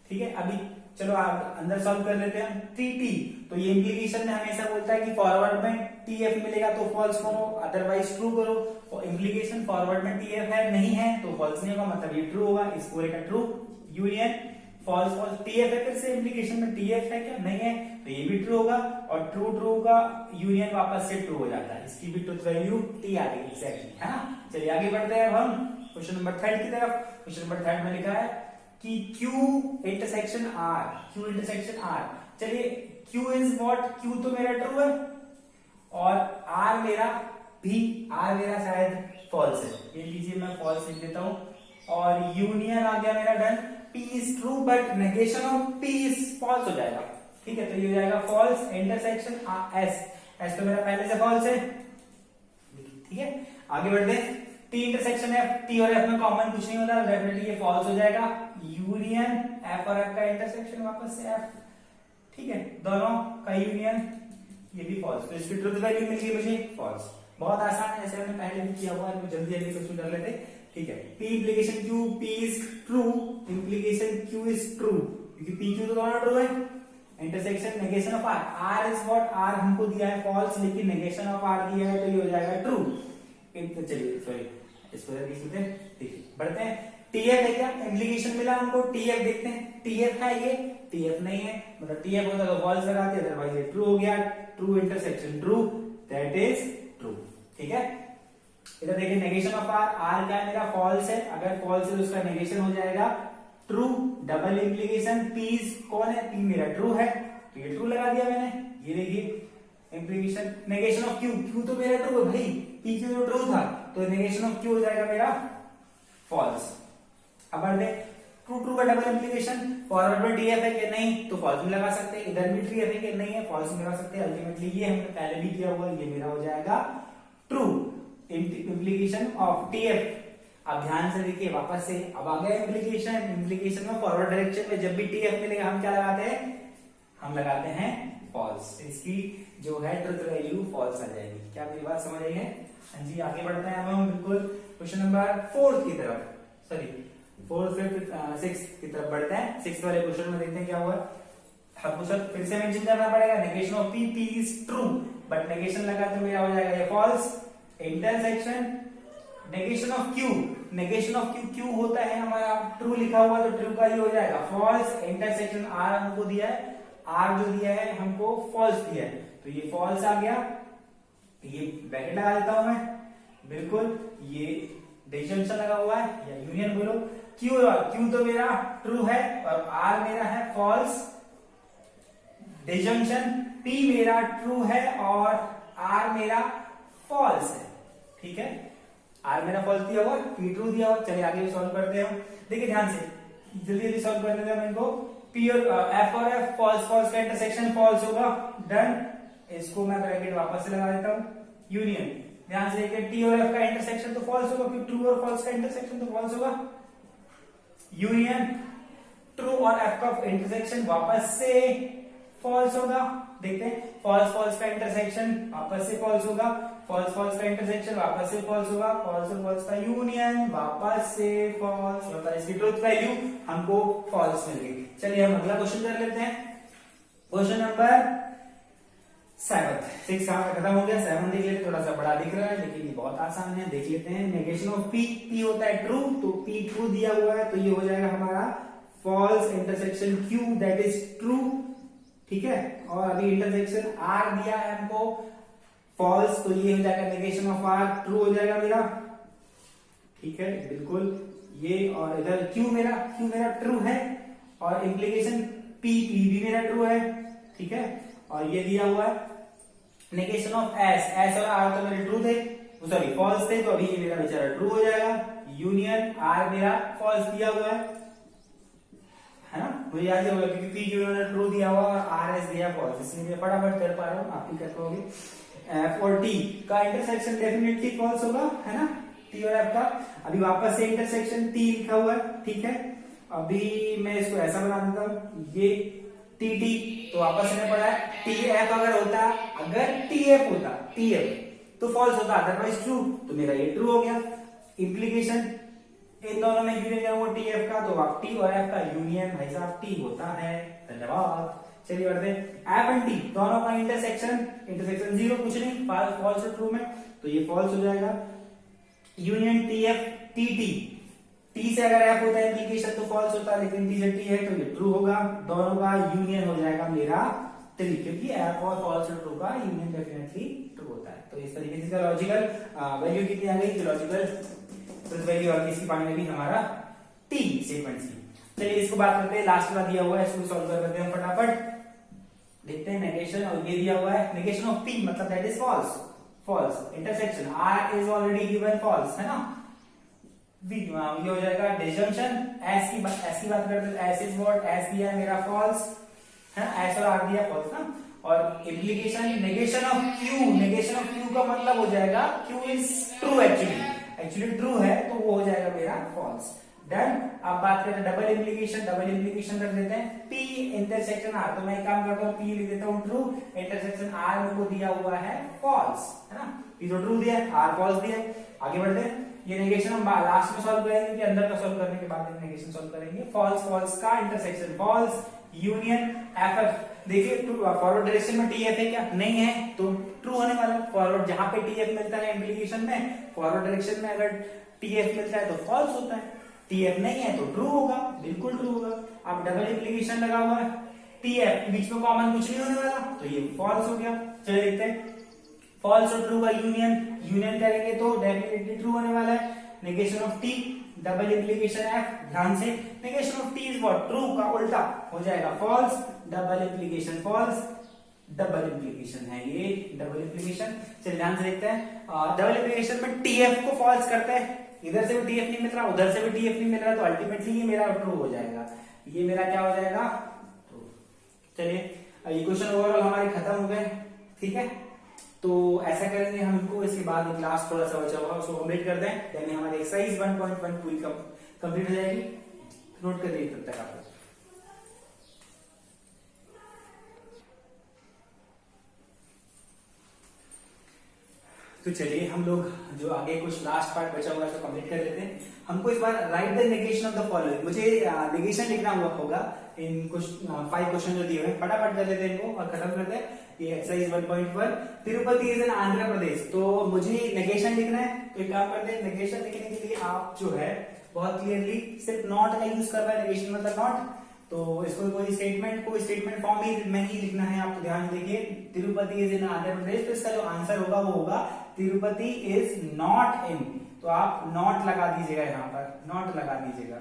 ठीक है, अभी चलो आप अंदर सॉल्व कर लेते हैं। टी तो ये इंप्लीकेशन में हमेशा बोलता है कि फॉरवर्ड में टी एफ मिलेगा तो फॉल्स करो, अदरवाइज ट्रू करो। और इंप्लीकेशन फॉरवर्ड में टी एफ है नहीं है तो फॉल्स नहीं होगा, मतलब ये ट्रू होगा, इस पूरे का true. Union false false, T F है फिर से इंप्लीकेशन में टी एफ है क्या, नहीं है, तो ये भी ट्रू होगा। और ट्रू ट्रू का यूनियन वापस से ट्रू हो जाता है, इसकी भी ट्रूथ वैल्यू टी आ गई एग्जैक्टली, है ना। चलिए आगे बढ़ते हैं अब हम क्वेश्चन नंबर 3 की तरफ। क्वेश्चन नंबर 3 में लिखा है कि Q intersection R, Q intersection R। चलिए Q इज व्हाट, Q तो मेरा ट्रू है और R मेरा भी, R मेरा शायद फॉल्स है, ये लीजिए मैं फॉल्स लिख देता हूं। और यूनियन आ गया मेरा done, P is true but negation of P is false हो जाएगा। ठीक है, तो ये हो जाएगा फॉल्स। इंटरसेक्शन S, S तो मेरा पहले से फॉल्स है। ठीक है, आगे बढ़ते हैं। टी इंटरसेक्शन एफ, टी और एफ में कॉमन कुछ नहीं होता, डेफिनेटली ये फॉल्स हो जाएगा। यूनियन एफ और एफ का इंटरसेक्शन वापस से एफ, ठीक है, दोनों का यूनियन, ये भी फॉल्स। तो इसकी ट्रुथ वैल्यू मिल गई मुझे फॉल्स। बहुत आसान है, जैसे हमने पहले भी किया हुआ है, जल्दी जल्दी क्वेश्चन कर लेते, ठीक है। P implication Q, P is true, implication Q is true, क्योंकि P Q तो दोनों ट्रू है। Intersection negation of R, R is what, R हमको दिया है फॉल्स, लेकिन नेगेशन ऑफ R दिया है तो ये हो जाएगा ट्रू। चलिए सॉरी, इसको देख लेते हैं, ठीक है, बढ़ते हैं। TF है क्या, इम्प्लीकेशन मिला हमको, TF देखते हैं, TF है ये, TF नहीं है, मतलब TF होता तो फॉल्स लगाते, अदरवाइज ये ट्रू हो गया। True intersection true, that is true, ठीक है। इधर देखिए नेगेशन ऑफ R, R क्या है मेरा फॉल्स है, अगर फॉल्स है तो उसका नेगेशन हो जाएगा ट्रू। डबल इम्प्लीकेशन P कौन है, P मेरा ट्रू है, तो ये ट्रू लगा दिया मैंने। ये देखिए implication negation of Q, Q तो मेरा ट्रू है भाई, P Q तो ट्रू था, तो नेगेशन ऑफ Q हो जाएगा मेरा फॉल्स। अब बढ़ते ट्रू ट्रू का डबल इम्प्लीकेशन, फॉरवर्ड में TF है कि नहीं तो फॉल्स में लगा सकते हैं, इधर भी TF है कि नहीं है फॉल्स में लगा सकते हैं। अल्टीमेटली ये हमने पहले भी किया हुआ, ये मेरा हो जाएगा ट्रू। इम्प्लीकेशन ऑफ TF, अब ध्यान से देखिए वापस से, अब आ गया इम्प्लीकेशन। इम्प्लीकेशन में फॉरवर्ड डायरेक्शन में जब भी TF मिलेगा हम क्या लगाते हैं, हम लगाते हैं फॉल्स। इसकी जो है ट्रुथ वैल्यू फॉल्स आ जाएगी। क्या मेरी बात समझ आई है? हाँ जी, आगे बढ़ते हैं हम बिल्कुल क्वेश्चन नंबर 4 की तरफ, सॉरी 4th 5th 6th की तरफ बढ़ते हैं। 6th वाले क्वेश्चन में देखते हैं क्या हुआ। हमको सर फिर से मेंशन करना पड़ेगा, negation of P, P is true, but negation लगा तो मेरा हो जाएगा ये false. Intersection negation of Q, negation of Q, Q होता है हमारा ट्रू लिखा हुआ तो ट्रू का ही हो जाएगा फॉल्स। इंटरसेक्शन R हमको दिया है, R जो दिया है हमको फॉल्स दिया है, तो ये फॉल्स आ गया। ये ब्रैकेट लगा देता हूं मैं, बिल्कुल ये डिजंक्शन लगा हुआ है या यूनियन बोलो। Q तो मेरा ट्रू है और R मेरा है फॉल्स। डिजंक्शन P मेरा ट्रू है और R मेरा फॉल्स है, ठीक है। R मेरा फॉल्स दिया हुआ, P ट्रू दिया हुआ। चलिए आगे सॉल्व करते हैं। देखिए ध्यान से, जल्दी जल्दी सॉल्व करने दें इनको। P और F और F फॉल्स, फॉल्स का इंटरसेक्शन फॉल्स होगा, डन। इसको मैं ब्रैकेट वापस से लगा देता हूं, यूनियन। ध्यान से देखिए T और F का इंटरसेक्शन तो फॉल्स होगा, क्योंकि ट्रू और फॉल्स का इंटरसेक्शन तो फॉल्स होगा। यूनियन ट्रू और F का इंटरसेक्शन वापस से फॉल्स होगा। देखते हैं, फॉल्स फॉल्स का इंटरसेक्शन वापस से फॉल्स होगा, फॉल्स फॉल्स का इंटरसेक्शन वापस से फॉल्स होगा, फॉल्स और फॉल्स का यूनियन वापस से फॉल्स होता है। इसकी ट्रुथ वैल्यू हमको फॉल्स मिल गई। चलिए हम अगला क्वेश्चन कर लेते हैं। क्वेश्चन नंबर 7, 6 खत्म हो गया, 7 देख लेते, थोड़ा सा बड़ा दिख रहा है लेकिन ये बहुत आसान है, देख लेते हैं। नेगेशन ऑफ P, P होता है ट्रू, तो P ट्रू दिया हुआ है तो ये हो जाएगा हमारा false. Intersection Q that is true, ठीक है। और अभी इंटरसेक्शन R दिया है हमको फॉल्स, तो ये हो जाएगा नेगेशन ऑफ R ट्रू हो जाएगा मेरा, ठीक है, बिल्कुल ये। और इधर Q मेरा ट्रू है और इम्प्लीकेशन P भी मेरा ट्रू है, ठीक है। और ये दिया हुआ है नेगेशन ऑफ S और R तो मेरे ट्रू थे, सॉरी फॉल्स थे, तो अभी ये मेरा बेचारा ट्रू हो जाएगा। यूनियन R मेरा फॉल्स दिया हुआ है ना, मुझे याद होगा क्योंकि P जो उन्होंने ट्रू दिया हुआ और RS दिया फॉल्स, इसलिए मैं फटाफट कर पा रहा हूँ, आप भी कर पाओगे। F और T का इंटरसेक्शन डेफिनेटली फॉल्स होगा, है ना, T और F का। अभी वापस से इंटरसेक्शन T लिखा हुआ है, ठीक है। अभी मैं इसको ऐसा बना देता हूँ, ये TT तो वापस से पड़ा है। TF अगर होता, अगर TF होता, TF तो फॉल्स होता, अदरवाइज ट्रू, तो मेरा ये ट्रू हो गया। इम्प्लीकेशन इन दोनों में यूनियन वो TF का, तो आप T और F का यूनियन भाई साहब T होता है। धन्यवाद। चलिए बढ़ते हैं। F एंड T दोनों का इंटरसेक्शन 0 कुछ नहीं, फॉल्स और ट्रू में, तो ये फॉल्स हो जाएगा। यूनियन TF TT, T से अगर F होता है इम्प्लीकेशन तो फॉल्स होता, लेकिन T से T है तो ये ट्रू होगा। दोनों का यूनियन हो जाएगा मेरा 3, क्योंकि F और फॉल्स और ट्रू का यूनियन डेफिनेटली ट्रू होता है। तो इस तरीके से इसका लॉजिकल वैल्यू कितनी आ गई, लॉजिकल वैल्यू आ गई इसकी पानी में हमारा T सीक्वेंस की। चलिए इसको बात करते हैं, लास्ट वाला दिया हुआ है, इसको सॉल्व कर लेते हैं फटाफट। देखते हैं नेगेशन, और ये दिया हुआ है नेगेशन ऑफ P, मतलब that is false, false. Intersection R is already given false, है ना। ये हो जाएगा डिजंक्शन। S की बात करते हैं, S इज व्हाट, S दिया है मेरा फॉल्स, है ना, S और R दिया फॉल्स ना। और implication negation of Q, negation of Q का मतलब हो जाएगा Q is true actually. Actually true है तो वो हो जाएगा मेरा फॉल्स। डन। अब बात करें डबल इम्प्लीकेशन, डबल इम्प्लीकेशन कर देते हैं P इंटरसेक्शन R, तो मैं एक काम करता हूँ P लिख देता हूँ ट्रू, इंटरसेक्शन R मेरे को दिया हुआ है फॉल्स, है ना, P तो ट्रू दिया है, R फॉल्स दिया है। आगे बढ़ते हैं, ये नेगेशन हम लास्ट में सॉल्व करेंगे कि अंदर का सॉल्व करने के बाद नेगेशन सॉल्व करेंगे। फॉल्स फॉल्स का इंटरसेक्शन, फॉल्स यूनियन FF। देखिए फॉरवर्ड डायरेक्शन में TF है क्या? नहीं है, तो ट्रू होने वाला। फॉरवर्ड जहां पे TF मिलता है इम्प्लीकेशन में, फॉरवर्ड डायरेक्शन में अगर TF मिलता है तो फॉल्स होता है, TF नहीं है तो ट्रू होगा, बिल्कुल ट्रू होगा। अब डबल इम्प्लीकेशन लगा हुआ है, TF बीच में कॉमन कुछ नहीं होने वाला, तो ये फॉल्स हो गया। चलिए देखते हैं फॉल्स और ट्रू का यूनियन, यूनियन करेंगे तो डेफिनेटली ट्रू होने वाला है। Negation of T, double implication F, ध्यान से negation of T is what? True का उल्टा हो जाएगा false, double implication false, double implication है ये डबल इम्प्लीकेशन। चलिए ध्यान से देखते हैं, डबल इम्प्लीकेशन में TF को फॉल्स करते हैं, इधर से भी TF नहीं मिल रहा, उधर से भी TF नहीं मिल रहा, तो अल्टीमेटली ये मेरा ट्रू हो जाएगा, ये मेरा क्या हो जाएगा? ट्रू। चलिए ये क्वेश्चन ओवरऑल हमारे खत्म हो गए, ठीक है। तो ऐसा करेंगे हम इनको, इसके बाद क्लास थोड़ा सा बचा होगा उसको कंप्लीट कर दें, देन हमारी एक्सरसाइज 1.1 पूरी कंप्लीट हो जाएगी। नोट कर दीजिए तब तक आप। तो चलिए हम लोग जो आगे कुछ लास्ट पार्ट बचा हुआ है उसको कंप्लीट कर लेते हैं। हमको इस बार write the negation of the following, मुझे नेगेशन लिखना हुआ होगा इन कुछ 5 क्वेश्चन जो दिए हुए हैं, फटाफट कर लेते हैं इनको और खत्म करते हैं। ये exercise 1.1, Tirupati is in Andhra Pradesh, तो मुझे नेगेशन लिखना है, तो एक काम करते हैं, नेगेशन लिखने के लिए आप जो है बहुत क्लियरली सिर्फ नॉट का यूज कर रहा है, नेगेशन मतलब नॉट, तो इसको कोई स्टेटमेंट फॉर्म ही में ही लिखना है आपको। ध्यान देखिए, तिरुपति इज इन आंध्र प्रदेश, तो इसका जो आंसर होगा वो होगा तिरुपति इज नॉट इन, तो आप नॉट लगा दीजिएगा, यहाँ पर नॉट लगा दीजिएगा,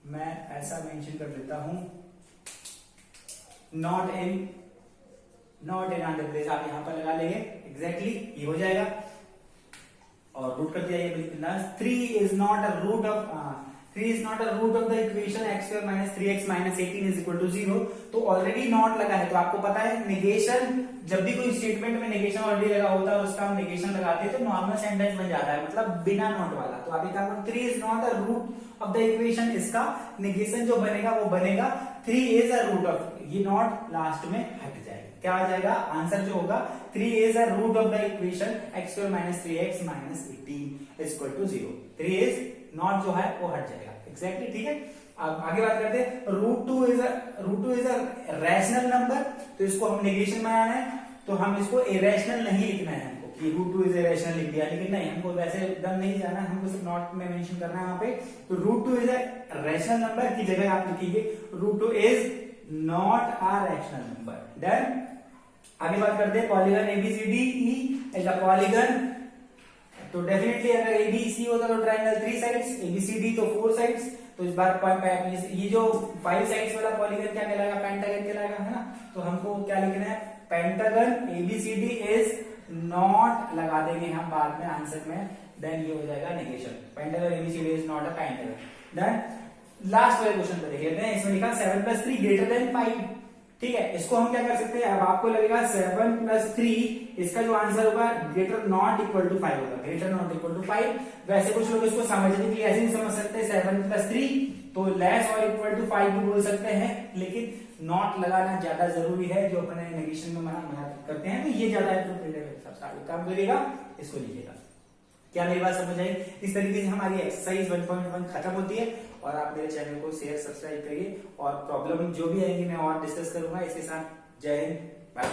मैं ऐसा मेंशन कर देता हूं, नॉट इन आंध्र प्रदेश आप यहां पर लगा लेंगे, एग्जैक्टली ये हो जाएगा। और रूट कर दिया ये बिल्कुल, 3 is not a root of the equation x² - 3x - 18 is equal to 0, तो ऑलरेडी नॉट लगा है, तो आपको पता है नेगेशन, जब भी कोई स्टेटमेंट में नेगेशन ऑलरेडी लगा होता है उसका हम नेगेशन लगाते हैं तो नॉर्मल सेंटेंस बन जाता है, मतलब बिना नॉट वाला। तो आप एक काम करो, 3 is not a root of the equation, इसका नेगेशन जो बनेगा वो बनेगा 3 इज अ रूट ऑफ, ये नॉट लास्ट में हट जाएगा, क्या आ जाएगा? आंसर जो होगा 3 is a root of the equation x² - 3x - 18 is equal to 0, 3 is not जो है वो हट जाएगा, एग्जैक्टली, ठीक है। अब आगे बात करते हैं, √2 इज अ रैशनल नंबर, तो इसको हम नेगेशन में आना है, तो हम इसको इरेशनल नहीं लिखना है हमको कि √2 इज इरेशनल लिख दिया, लेकिन नहीं, हमको वैसे एकदम नहीं जाना है, हमको सिर्फ नॉट में मेंशन करना है वहां पे। तो √2 इज अ रैशनल नंबर की जगह आप लिखिए √2 is not a rational number. Done. आगे बात करते हैं, polygon ABCDE is a polygon, तो डेफिनेटली अगर ABC होता तो ट्रायंगल 3 साइड्स, ABCD तो 4 साइड्स, तो इस बार ये जो 5 साइड्स वाला पॉलीगन क्या कहलाएगा? पेंटागन कहलाएगा, है ना। तो हमको क्या लिखना है? पेंटागन ABCD इज नॉट लगा देंगे हम बाद में आंसर में, देन ये हो जाएगा negation, pentagon ABCD is not a pentagon. Done. Last वाले क्वेश्चन पे देख लेते हैं, इसमें लिखा 7 + 3 > 5, ठीक है। इसको हम क्या कर सकते हैं, अब आपको लगेगा 7 + 3, इसका जो आंसर होगा ग्रेटर नॉट इक्वल टू 5 होगा, ग्रेटर नॉट इक्वल टू 5। वैसे कुछ लोग इसको समझने के लिए ऐसे नहीं समझ सकते, 7 + 3 तो लेस और इक्वल टू 5 भी बोल सकते हैं, लेकिन नॉट लगाना ज्यादा जरूरी है, जो अपने नेगेशन में मना करते हैं, तो ये ज्यादा काम करिएगा, इसको लिखिएगा। क्या मेरी बात समझ आई? इस तरीके से हमारी एक्सरसाइज 1.1 खत्म होती है, और आप मेरे चैनल को शेयर सब्सक्राइब करिए, और प्रॉब्लम जो भी आएंगी मैं और डिस्कस करूंगा। इसके साथ जय हिंद, बाय।